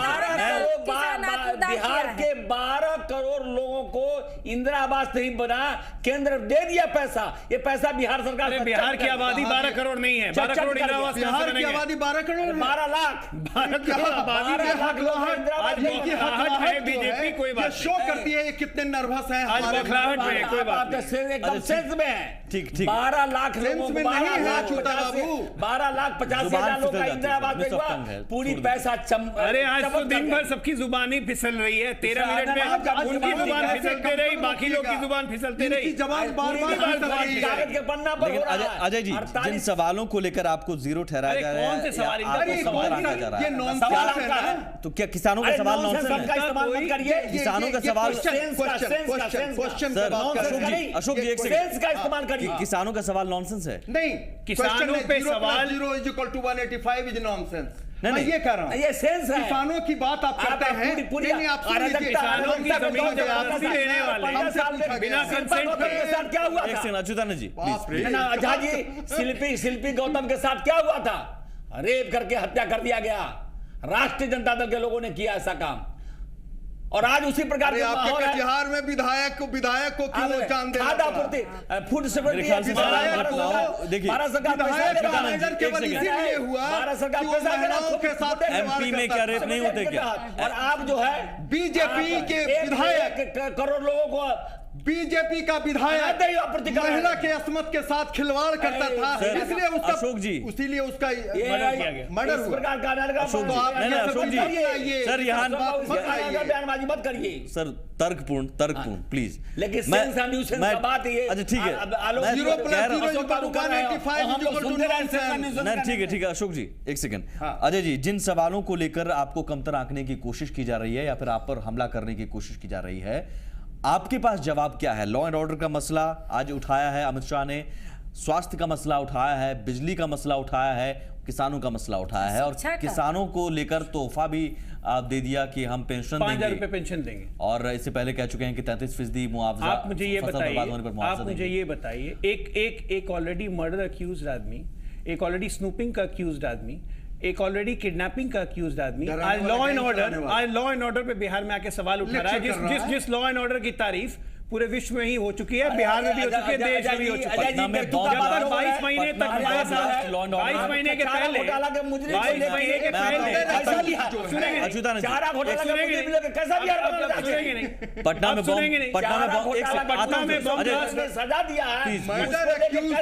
बिहार के 12 करोड़ लोगों को इंदिरा आवास नहीं बना, केंद्र दे दिया पैसा। ये पैसा बिहार सरकार, बिहार की आबादी 12 करोड़ नहीं है, 12 करोड़ इंदिरा आवास बिहार की आबादी 12 करोड़ 12 लाख 12 करोड़ आबादी है। बीजेपी कोई बात शो करती है ये कितने नर्वस हैं। आज बौखलाहट में कोई बात नहीं। एकदम सेंस में है। ठीक 12 लाख लोगों को, 12 लाख 50,000 लोग का इंदिरा आवास भेजवा, पूरी पैसा अरे आज तो दिन भर सबकी जुबानी फिसल रही है। 13 मिनट में उनकी जुबान फिसलते रही, बाकी लोग की जुबान फिसलते रही। जवाब कागज के पन्ना पर हो रहा है। अजय जी, जिन सवालों को लेकर आपको जीरो ठहराया जा रहा है, कौन से सवाल आपको समझ जा रहा ये है, नॉनसेंस है। तो क्या किसानों का सवाल नॉनसेंस है? इस्तेमाल मत करिए। किसानों का सवाल क्वेश्चन सर अशोक जी एक सेकंड का इस्तेमाल करिए। किसानों का सवाल नॉनसेंस है? नहीं, किसानों पे सवाल 0 = 185 इज नॉनसेंस। मैं नहीं, ये कह रहा हूं, ये सेंस है। किसानों की बात आप करते हैं। नहीं आप सुन लीजिए, किसानों की जमीन जब वापसी लेने वाले बिना कंसेंट के साथ क्या हुआ एक था? Second Achyutanand ji please. झा जी, शिल्पी गौतम के साथ क्या हुआ था? रेप करके हत्या कर दिया गया। राष्ट्रीय जनता दल के लोगों ने किया ऐसा काम, और आज उसी प्रकार के आपके माहौल है। कटिहार में विधायक को क्यों जान देना खाद्य पड़ा? आपूर्ति, फूड मेरे ख्याल से देखिए भारत सरकार विधायक पैसा का मैनेजर केवल इसीलिए हुआ भारत सरकार कि वो पैसा महिलाओं के साथ एमपी में क्या रेप नहीं होते क्या? और आप जो है बीजेपी के विधायक, करोड़ लोगों को बीजेपी का विधायक महिला के अस्मत के साथ खिलवाड़ करता था, इसलिए उसका अशोक जी इसीलिए उसका मर्डर हुआ। अशोक जी सर यहाँ बयानबाजी मत करिए सर, तर्कपूर्ण प्लीज। लेकिन बात ये अच्छा ठीक है, ठीक है अशोक जी एक सेकंड। अजय जी, जिन सवालों को लेकर आपको कमतर आंकने की कोशिश की जा रही है या फिर आप पर हमला करने की कोशिश की जा रही है, आपके पास जवाब क्या है? लॉ एंड ऑर्डर का मसला आज उठाया है अमित शाह ने, स्वास्थ्य का मसला उठाया है, बिजली का मसला उठाया है, किसानों का मसला उठाया है, और किसानों को लेकर तोहफा भी आप दे दिया कि हम पेंशन 5,000 रुपए पेंशन देंगे, और इससे पहले कह चुके हैं कि 33% मुआवजा। आप मुझे ये बताइए, एक ऑलरेडी मर्डर अक्यूज्ड आदमी, एक ऑलरेडी स्नूपिंग का अक्यूज्ड आदमी, एक ऑलरेडी किडनैपिंग का अक्यूज्ड आदमी डराने आज वाला लॉ एंड गैंग ऑर्डर, चलाने वाला। आज लॉ एंड ऑर्डर पे बिहार में आके सवाल उठा रहा है, लेक्चर कर रहा है। जिस लॉ एंड ऑर्डर की तारीफ पूरे विश्व में ही हो चुकी है, बिहार में भी हो चुकी है, देश में भी हो चुकी है। पटना में जब तक 22 महीने तक हमारे साथ 22 महीने के पहले 22 महीने के पहले सुनेंगे अच्युतानंद जी, सुनेंगे नहीं, पटना में सुनेंगे नहीं, पटना में बॉम्ब- एक सेकंड, पटना में बम ब्लास्ट सजा दिया है। Please,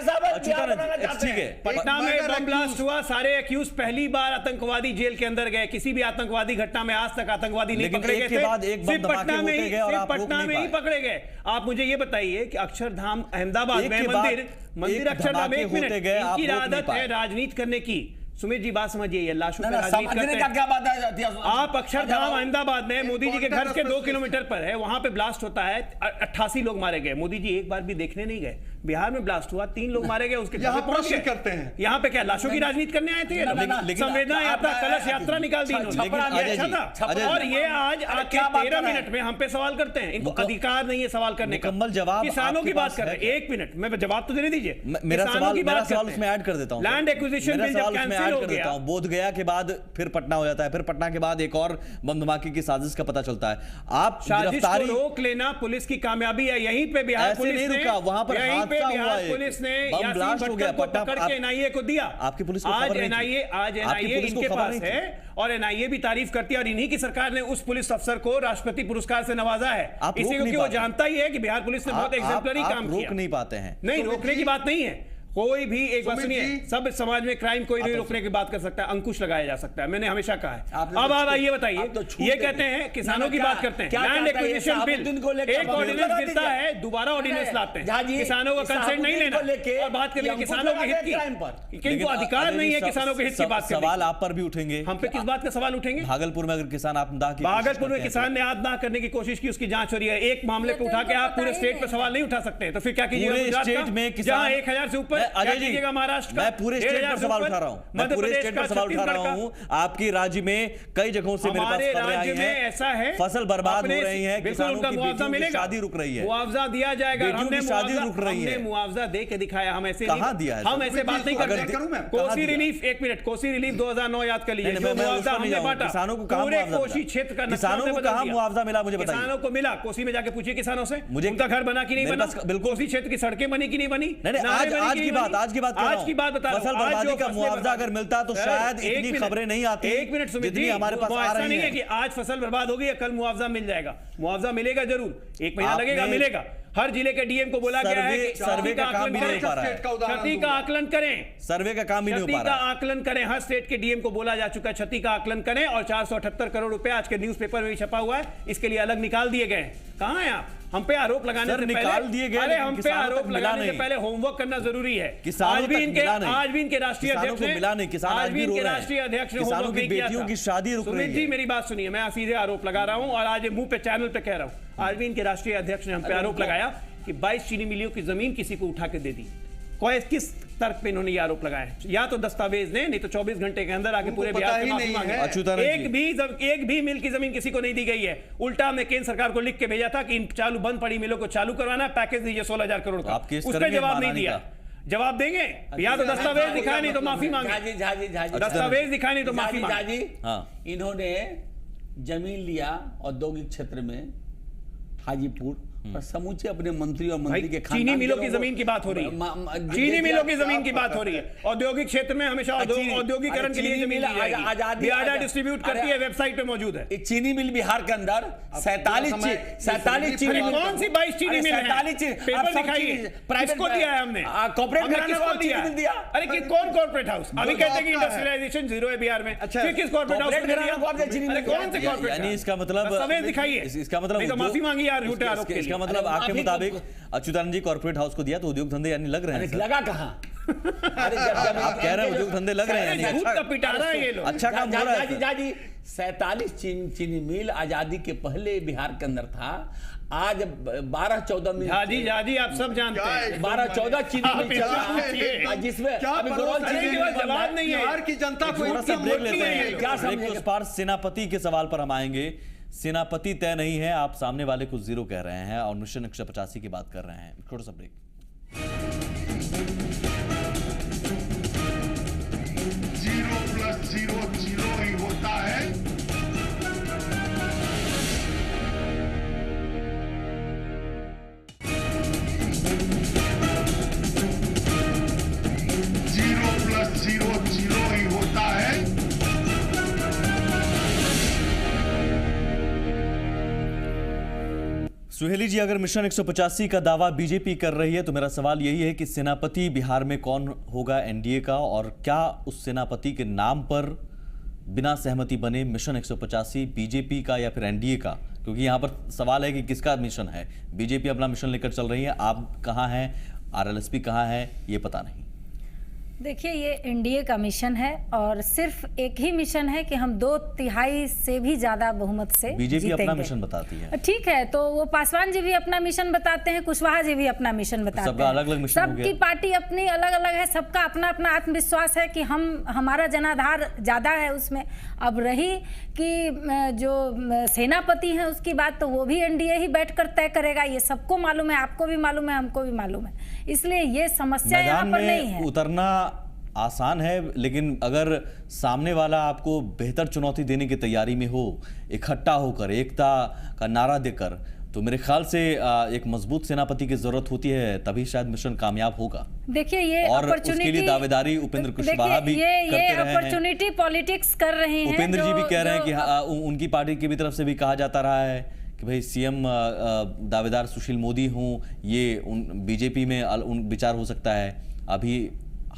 अच्युतानंद ठीक है, पटना में बम ब्लास्ट हुआ, सारे एक्यूज पहली बार आतंकवादी जेल के अंदर गए। किसी भी आतंकवादी घटना में आज तक आतंकवादी नहीं लेकिन पकड़े एक गए के थे। बाद एक बम सिर्फ धमाके पटना में होते ही, गए और सिर्फ आप रोक पटना नहीं में ही पाए। पकड़े गए। आप मुझे ये बताइए कि अक्षरधाम अहमदाबाद एक में के बाद मंदिर एक अक्षरधाम, धमाके एक मिनट, होते गए, आप इनकी रोक नहीं आदत पाए। है राजनीति करने की। सुमित जी बात समझिए, ये लाशों पे राजनीति समझने करते का हैं। क्या बात है? आप अक्षरधाम अहमदाबाद में मोदी जी के घर के 2 किलोमीटर पर है, वहां पे ब्लास्ट होता है, 88 लोग मारे गए। मोदी जी एक बार भी देखने नहीं गए। बिहार में ब्लास्ट हुआ, 3 लोग मारे गए, उसके घर यहाँ पे पहुंच प्रश्न गए। करते हैं। यहाँ पे क्या लाशों की राजनीति करने आए थे ये लोग? लेकिन- संवेदना यात्रा, कलश यात्रा निकाल दी इन्होंने। लेकिन ये अजय अच्छा जी, था। अजय जी। और ये आज आके क्या बात 13 कर रहे हैं? मिनट में हम पे सवाल करते हैं। इनको अधिकार नहीं है सवाल करने का। मुकम्मल जवाब किसानों आपके की बात पास कर है रहे हैं। 1 मिनट में जवाब तो देने दीजिए। मेरा किसानों की बात सवाल करते उसमें हैं। ऐड कर देता हूं। लैंड एक्विजिशन बिल जब कैंसिल हो गया, बोध गया के बाद फिर पटना हो जाता है, फिर पटना के बाद एक और बम धमाके की साजिश का पता चलता है। आप साजिश को गिरफ्तारी रोक लेना पुलिस की कामयाबी है। यहीं पे बिहार ऐसे पुलिस नहीं ने, रुका, वहां पर यहीं पे हादसा बिहार हुआ एक। पुलिस ने बम यासीन ब्लास्ट हो गया, भट्टर को पटना- पकड़ के एनआईए को दिया। आपकी पुलिस को आज खबर नहीं थी। एनआईए आपकी पुलिस को इनके खबर पास नहीं थी। है और एनआईए भी तारीफ करती है, और इन्हीं की सरकार ने उस पुलिस अफसर को राष्ट्रपति पुरस्कार से नवाजा है। आप रोक इसी नहीं क्योंकि वो पाते। जानता ही है कि बिहार पुलिस ने बहुत एग्जाम्पलरी आप काम रोक किया। नहीं पाते हैं। नहीं, रोकने की बात नहीं है। कोई भी एक बात सुमित सुनिए, जी। सब समाज में क्राइम कोई नहीं रोकने की बात कर सकता है, अंकुश लगाया जा सकता है। मैंने हमेशा कहा है। आपने अब तो आप ये आप बताइए, तो छूट ये दे कहते दी। हैं किसानों ना, की क्या- बात करते हैं, क्या लैंड चाहता है ये एक्विजिशन शहाबुद्दीन को बिल, लेकर एक आप ऑर्डिनेंस लगा गिरता दीजिए। है, दोबारा ऑर्डिनेंस लाते जहाँ हैं। जी, किसानों का कंसेंट नहीं लेना शहाबुद्दीन को लेके और बात करेंगे ये किसानों अंकुश के हित लगा क्राइम पर। की। किनको अधिकार नहीं है किसानों के हित की बात करने सवाल की। आप पर भी उठेंगे। हम पे किस बात का सवाल उठेंगे? भागलपुर में अगर किसान आत्मदाह की भागलपुर में किसान ने आत्मदाह करने की कोशिश की, उसकी जांच हो रही है। एक मामले पे उठा के आप पूरे स्टेट पे सवाल नहीं उठा सकते, तो फिर क्या कीजिएगा? पूरे गुजरात स्टेट का, में किसान- जहां 1000 से ऊपर, अजय क्या जी, कीजिएगा? महाराष्ट्र का, मैं पूरे स्टेट 1000 पर से सवाल ऊपर, उठा रहा हूं। मैं मध्य पूरे प्रदेश स्टेट का, पर सवाल उठा रहा छत्तीसगढ़ हूं। आपकी राज्य में कई जगहों से मेरे पास हमारे खबरें आई राज्य में हैं, ऐसा है, फसल बर्बाद हो अपने- रही है, बिल्कुल किसानों उनका की मुआवजा बेटियों की मिलेगा, शादी रुक रही है, मुआवजा दिया जाएगा। बेटियों हमने की शादी मुआवजा- रुक रही है। हमने मुआवजा दे के दिखाया। हम ऐसे कहाँ नहीं- दिया है? हम ऐसे बात नहीं अगर करते। करूं मैं? कहाँ कोसी दिया? रिलीफ, 1 मिनट, कोसी रिलीफ 2009 याद कर लीजिए। नहीं, जो मैं उस मुआवजा पर नहीं हमने जाऊंगा। बांटा, किसानों को कहाँ पूरे मुआवजा कोसी मिला? क्षेत्र का किसानों नुकसान को बदल कहाँ दिया। मुआवजा मिला? मुझे बताइए। किसानों को मिला। कोसी में जाके पूछिए किसानों से, मुझे- उनका घर बना कि नहीं मेरे बना? पास बिल्कुल- कोसी क्षेत्र की सड़कें बनी कि नहीं बनी? नहीं, नाले आज बनी आज कि की नहीं बात बनी? आज की बात कर रहा आज हूं। की बात बता रहा हूं। फसल आज बर्बादी जो का फसलें मुआवजा बर्बाद- अगर मिलता तो सर, शायद एक इतनी मिनट, खबरें नहीं आती 1 मिनट सुमित जितनी जी, हमारे पास वो आ ऐसा रही नहीं है हैं। कि आज फसल बर्बाद हो गई है, कल मुआवजा मिल जाएगा। मुआवजा मिलेगा जरूर, 1 महीना आपने- लगेगा, मिलेगा। हर जिले के डीएम को बोला गया है कि सर्वे का काम भी नहीं हो पा रहा है। क्षति का आकलन करें, सर्वे का काम ही नहीं हो क्षति पा का रहा है। आकलन करें। हर स्टेट के डीएम को बोला जा चुका है क्षति का आकलन करें, और 478 करोड़ रुपए आज के न्यूज़पेपर में भी छपा हुआ है, इसके लिए अलग निकाल दिए गए हैं। कहां हैं आप? हम पे आरोप लगाने सर, से निकाल पहले, दिए गए, अरे लेकिन हम पे किसानों आरोप तक मिला लगाने से नहीं। पहले होमवर्क करना जरूरी है। किसानों आज भी तक इनके मिला नहीं। आज भी इनके राष्ट्रीय किसानों अध्यक्ष को ने मिला नहीं, किसान आज आज भी भी रो इनके रहे हैं। राष्ट्रीय अध्यक्ष ने किसानों होमवर्क की नहीं किया बेटियों था। की शादी रुक सुमित रही जी है। मेरी बात सुनिए, मैं सीधे आरोप लगा रहा हूं और आज मुंह पे चैनल पे कह रहा हूं। आज भी इनके राष्ट्रीय अध्यक्ष ने हम पे आरोप लगाया कि 22 चीनी मिलियों की जमीन किसी को उठा के दे दी। कोई किस तर्क पे इन्होंने ये आरोप लगाया? या तो दस्तावेज ने, नहीं तो 24 घंटे के अंदर आके पूरे बिहार से माफी मांगे। एक भी मिल की जमीन किसी को नहीं दी गई है। उल्टा हमने केंद्र सरकार को लिख के भेजा था कि इन चालू बंद पड़ी मिलों को चालू करवाना है, पैकेज दीजिए 16,000 करोड़ का। आप केस उस पर करेंगे जवाब नहीं महारानी दिया। का? जवाब देंगे या तो दस्तावेज दिखाए, नहीं तो माफी मांगे। दस्तावेज दिखाए, नहीं तो माफी मांगे। हाँ, इन्होंने जमीन लिया औद्योगिक क्षेत्र में हाजीपुर, और समूचे अपने मंत्री और मंत्री के चीनी मिलों की जमीन की बात हो रही है। चीनी मिलों की जमीन की बात हो रही है। औद्योगिक क्षेत्र में हमेशा औद्योगिकरण के लिए जमीन बियाडा डिस्ट्रीब्यूट करती है, वेबसाइट पे मौजूद है। चीनी मिल बिहार के अंदर 47 चीनी मिल। कौन सी 22 चीनी मिल है? 47 पेपर दिखाइए, किसको दिया है हमने? कॉर्पोरेट किसको दिया? अरे कि कौन कॉर्पोरेट हाउस? अभी कहते हैं कि इंडस्ट्रियलाइजेशन जीरो है बिहार में। फिर किस कॉर्पोरेट हाउस ने दिया? अरे कौन से कॉर्पोरेट? यानी इसका मतलब दस्तावेज दिखाइए। इसका मतलब नहीं तो माफी मांगी यार झूठे आरोप के लिए। इसका मतलब आपके मुताबिक अच्युतानंद जी कॉर्पोरेट हाउस को दिया तो उद्योग धंधे यानी लग रहे हैं। लगा कहाँ? आप कह रहे हैं उद्योग धंधे लग रहे हैं, झूठ का पिटारा है ये लोग। अच्छा काम हो रहा है। 47 चीनी मिल आजादी के पहले बिहार के अंदर था। आज 12-14 मिल। जी आप सब जानते हैं 12-14 चीनी मिल चला, जिसमें जवाब नहीं है। बिहार की जनता को थोड़ा सा ब्रेक लेते हैं। क्या ब्रेक के उस पार सेनापति के सवाल पर हम आएंगे। सेनापति तय नहीं है, आप सामने वाले को जीरो कह रहे हैं और मिशन 185 की बात कर रहे हैं। थोड़ा सा ब्रेक। 0 + 0 सुहेली जी, अगर मिशन 185 का दावा बीजेपी कर रही है तो मेरा सवाल यही है कि सेनापति बिहार में कौन होगा एनडीए का, और क्या उस सेनापति के नाम पर बिना सहमति बने मिशन 185 बीजेपी का या फिर एनडीए का? क्योंकि यहाँ पर सवाल है कि किसका मिशन है। बीजेपी अपना मिशन लेकर चल रही है, आप कहाँ हैं, आरएलएसपी कहाँ है, ये पता नहीं। देखिए, ये एनडीए का मिशन है और सिर्फ एक ही मिशन है कि हम 2/3 से भी ज्यादा बहुमत से बीजेपी अपना मिशन बताती है। ठीक है, तो वो पासवान जी भी अपना मिशन बताते हैं, कुशवाहा जी भी अपना मिशन बताते हैं। अलग अलग मिशन, सबकी पार्टी अपनी अलग अलग है, सबका अपना अपना आत्मविश्वास है कि हमारा जनाधार ज्यादा है उसमें। अब रही कि जो सेनापति हैं उसकी बात, तो वो भी एनडीए ही बैठकर तय करेगा। ये सबको मालूम है, आपको भी मालूम है, हमको भी मालूम है, इसलिए ये समस्या यहाँ पर नहीं है। उतरना आसान है, लेकिन अगर सामने वाला आपको बेहतर चुनौती देने की तैयारी में हो, इकट्ठा होकर, एकता का नारा देकर, तो मेरे ख्याल से एक मजबूत सेनापति की जरूरत होती है, तभी शायद मिशन कामयाब होगा। देखिए, ये और उसके लिए दावेदारी उपेंद्र कुशवाहा भी करते रहे हैं। अपॉर्चुनिटी पॉलिटिक्स कर रहे हैं। उपेंद्र जी भी कह रहे हैं कि उनकी पार्टी की भी तरफ से भी कहा जाता रहा है कि भाई सीएम दावेदार सुशील मोदी हों, ये बीजेपी में विचार हो सकता है। अभी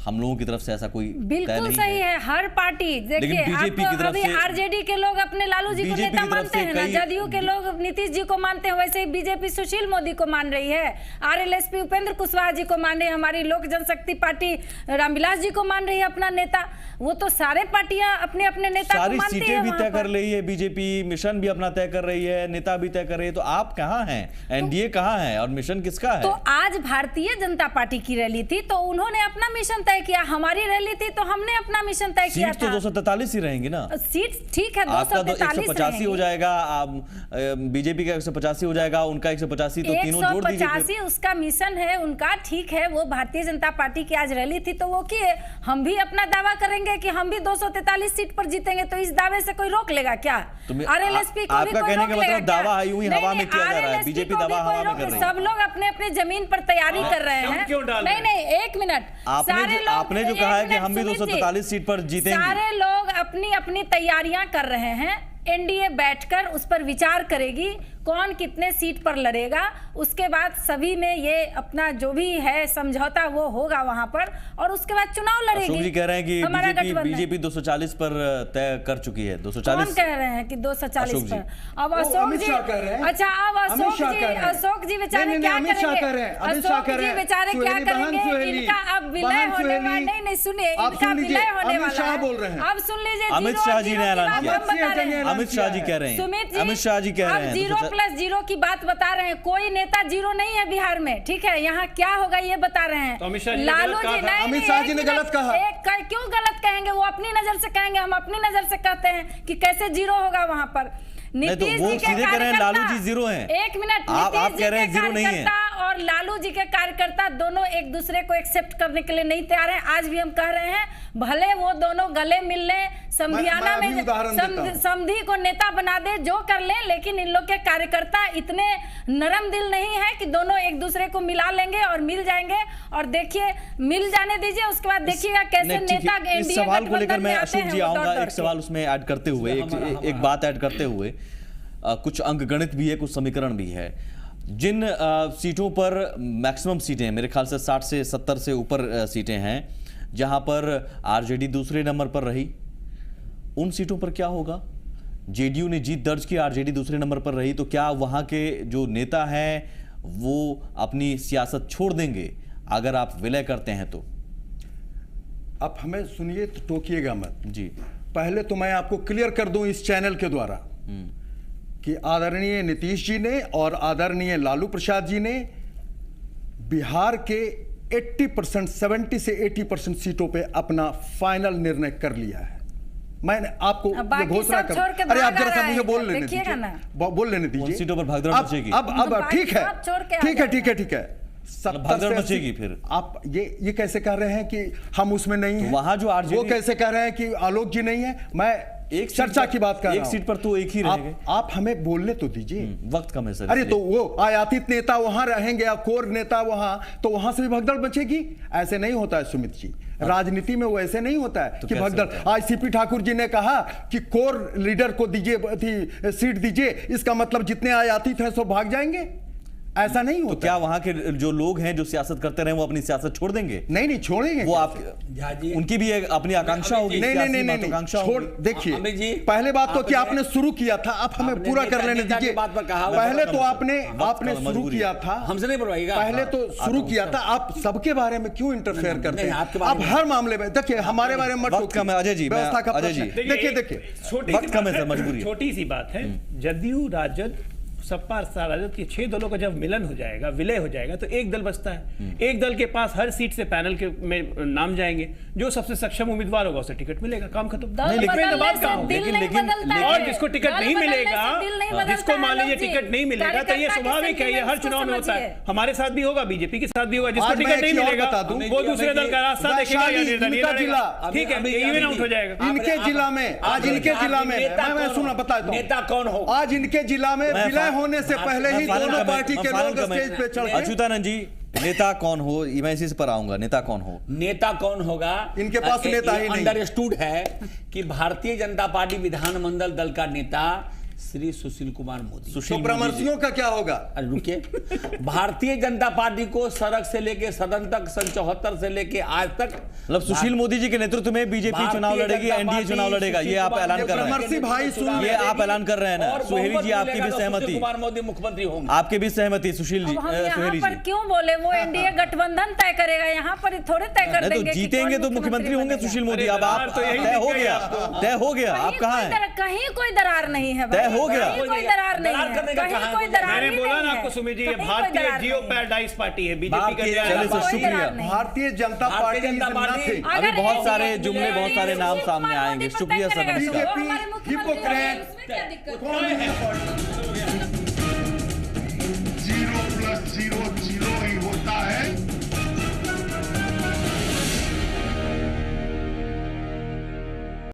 हम लोगों की तरफ से ऐसा कोई बिल्कुल सही है। हर पार्टी, देखिए, बीजेपी की तरफ से आरजेडी के लोग अपने लालू जी को नेता मानते हैं ना, जदयू के लोग नीतीश जी को मानते हैं, वैसे ही बीजेपी सुशील मोदी को मान रही है, आरएलएसपी उपेंद्र कुशवाहा जी को मान रही है, हमारी लोक जनशक्ति पार्टी रामविलास जी को मान रही है अपना नेता। वो तो सारे पार्टियां अपने अपने नेता को मानती है। सीटें भी तय कर रही है बीजेपी, मिशन भी अपना तय कर रही है, नेता भी तय कर रही है। तो आप कहाँ हैं, एनडीए कहाँ है और मिशन किसका है? तो आज भारतीय जनता पार्टी की रैली थी, तो उन्होंने अपना मिशन तय किया। हमारी रैली थी तो हमने अपना मिशन तय किया था। सीट तो 243 ही रहेंगी ना। सीट ठीक है, 285 हो जाएगा, बीजेपी का 185 हो जाएगा, उनका 185, तो तीनों जोड़ दीजिए। 185 उसका मिशन है उनका, ठीक है। वो भारतीय जनता पार्टी की आज रैली थी तो वो किए। हम भी अपना दावा करेंगे कि हम भी 243 सीट पर जीतेंगे, तो इस दावे से कोई रोक लेगा क्या? आरएलएसपी को आपका कहने का मतलब दावा यूं ही हवा में किया जा रहा है, बीजेपी दावा हवा में कर रही है। सब लोग अपने अपने जमीन पर तैयारी कर रहे हैं। नहीं, एक मिनट, आपने जो कहा है कि हम भी 243 सीट पर जीतेंगे, सारे लोग अपनी अपनी तैयारियां कर रहे हैं। एनडीए बैठकर उस पर विचार करेगी कौन कितने सीट पर लड़ेगा, उसके बाद सभी में ये अपना जो भी है समझौता वो होगा वहां पर, और उसके बाद चुनाव लड़ेगी। अशोक जी कह रहे हैं कि बीजेपी 240 पर तय कर चुकी है। 240 कौन कह रहे हैं कि 240 पर? अब अशोक जी, अच्छा, अब अशोक जी बेचारे क्या करेंगे? अशोक जी बेचारे क्या करेंगे? इनका अब विलय होने वाला, नहीं सुनिए, इनका विलय होने वाला है। अब सुन लीजिए, अमित शाह जी ने ऐलान किया। अमित शाह जी कह रहे हैं, अमित शाह जी कह रहे हैं 0+0 की बात बता रहे हैं। कोई नेता 0 नहीं है बिहार में, ठीक है? यहाँ क्या होगा ये बता रहे हैं। लालू जी नहीं, अमित शाह जी ने गलत कहा। क्यों गलत कहेंगे? वो अपनी नजर से कहेंगे, हम अपनी नजर से कहते हैं कि कैसे 0 होगा वहां पर। नीतीश जी के कार्यकर्ता, लालू जी 0 हैं। एक मिनट, आप कह रहे हैं 0 नहीं है, और लालू जी के कार्यकर्ता दोनों एक दूसरे को एक्सेप्ट करने के लिए नहीं तैयार हैं। आज भी हम कह रहे हैं, भले वो दोनों गले मिल लें, समधियाना में समधी को नेता बना दे, जो कर ले, लेकिन इन लोग के कार्यकर्ता इतने नरम दिल नहीं है कि दोनों एक दूसरे को मिला लेंगे और मिल जाएंगे। और देखिए, मिल जाने दीजिए, उसके बाद देखिएगा कैसे नेता इस सवाल को लेकर मैं अशोक जी आऊंगा। एक सवाल उसमें ऐड करते हुए, एक बात ऐड करते हुए, कुछ अंकगणित भी है, कुछ समीकरण भी है। जिन सीटों पर मैक्सिमम सीटें, मेरे ख्याल से 60 से 70 से ऊपर सीटें हैं, जहां पर आरजेडी दूसरे नंबर पर रही, उन सीटों पर क्या होगा? जेडीयू ने जीत दर्ज की, आरजेडी दूसरे नंबर पर रही, तो क्या वहां के जो नेता हैं वो अपनी सियासत छोड़ देंगे अगर आप विलय करते हैं तो? आप हमें सुनिए तो टोकिएगा मत जी। पहले तो मैं आपको क्लियर कर दूं इस चैनल के द्वारा कि आदरणीय नीतीश जी ने और आदरणीय लालू प्रसाद जी ने बिहार के 80%, 70 से 80% सीटों पे अपना फाइनल निर्णय कर लिया है। मैंने आपको ये घोषणा कर, अरे आप जरा सा मुझे बोल लेने दीजिए, बोल लेने दीजिए। सीटों पर भागदौड़ मचेगी। अब ठीक है, ठीक है, भागदौड़ मचेगी। फिर आप ये कैसे कह रहे हैं कि हम उसमें नहीं हैं? वहां जो आरजेडी, वो कैसे कह रहे हैं कि आलोक जी नहीं है? मैं एक चर्चा की बात कर रहा हूं। एक सीट पर तो एक ही रहेंगे। आप हमें बोलने तो दीजिए, वक्त कम है सर। अरे तो वो आयातित नेता वहां रहेंगे या कोर नेता वहां, तो वहां से भी भगदड़ बचेगी? ऐसे नहीं होता है सुमित जी, राजनीति में वो ऐसे नहीं होता है कि भगदड़। आज सीपी ठाकुर जी ने कहा कि कोर लीडर को दीजिए सीट दीजिए, इसका मतलब जितने आयातित हैं सब भाग जाएंगे? ऐसा नहीं तो होता। क्या वहां के जो लोग हैं जो सियासत करते रहे वो अपनी सियासत छोड़ देंगे? नहीं छोड़ेंगे। वो आप उनकी भी एक अपनी आकांक्षा होगी। नहीं छोड़। देखिए, पहले बात तो कि आपने शुरू किया था, आप हमें पूरा कर लेने दीजिए। पहले तो आपने शुरू किया था, हमसे नहीं बुलवाइएगा। पहले तो शुरू किया था। आप सबके बारे में क्यों इंटरफेयर करते हैं? आप हर मामले में देखिए, हमारे बारे में वक्त कम है अजय जी। देखिए वक्त कम है सर, मजबूरी। छोटी सी बात है, जदयू राजद सपा राजद के 6 दलों का जब मिलन हो जाएगा, विलय हो जाएगा, तो एक दल बचता है। एक दल के पास हर सीट से पैनल के में नाम जाएंगे, जो सबसे सक्षम उम्मीदवार होगा उसे टिकट मिलेगा, काम खत्म। और जिसको टिकट नहीं मिलेगा, जिसको मान लीजिए टिकट नहीं मिलेगा, तो ये स्वाभाविक है, ये हर चुनाव में होता है। हमारे साथ भी होगा, बीजेपी के साथ भी होगा। जिसको टिकट नहीं मिलेगा वो दूसरे दल का रास्ता देखेगा, ठीक है, इवन आउट हो जाएगा। इनके जिला में आज मैं सुना बताता हूं, नेता कौन हो? आज इनके जिला में विलय होने से पहले ही दोनों पार्टी के लोग स्टेज पे चढ़ गए। अच्युतानंद जी, नेता कौन हो, मैं इसी पर आऊंगा। नेता कौन हो? नेता कौन होगा? इनके पास नेता ही नहीं। अंडरस्टूड है कि भारतीय जनता पार्टी विधानमंडल दल का नेता श्री सुशील कुमार मोदी। तो परामर्शियों का क्या होगा? रुकिए, भारतीय जनता पार्टी को सड़क से लेके सदन तक सन 74 से लेके आज तक, मतलब सुशील मोदी जी के नेतृत्व में बीजेपी चुनाव लड़ेगी, एनडीए चुनाव लड़ेगा, ये आप ऐलान कर रहे हैं। भाई सुन, ये आप ऐलान कर रहे हैं ना। सुहेली जी, आपकी भी सहमति? कुमार मोदी मुख्यमंत्री होंगे, आपके भी सहमति? सुशील जी, सुहेली जी, क्यों बोले? वो एनडीए गठबंधन तय करेगा, यहाँ पर थोड़े तय कर देंगे। तो जीतेंगे तो मुख्यमंत्री होंगे सुशील मोदी। अब आप तय हो गया, आप कहाँ हैं? कहीं कोई दरार नहीं है, तय हो गया। दरार नहीं है, कहीं कोई दरार मैंने नहीं बोला ना है। आपको सुमित जी, ये भारतीय जियो पैराडाइज पार्टी है, बीजेपी का। शुक्रिया। भारतीय जनता पार्टी अभी बहुत सारे जुमले, बहुत सारे नाम सामने आएंगे। शुक्रिया सर, नमस्कार। BJP hypocrite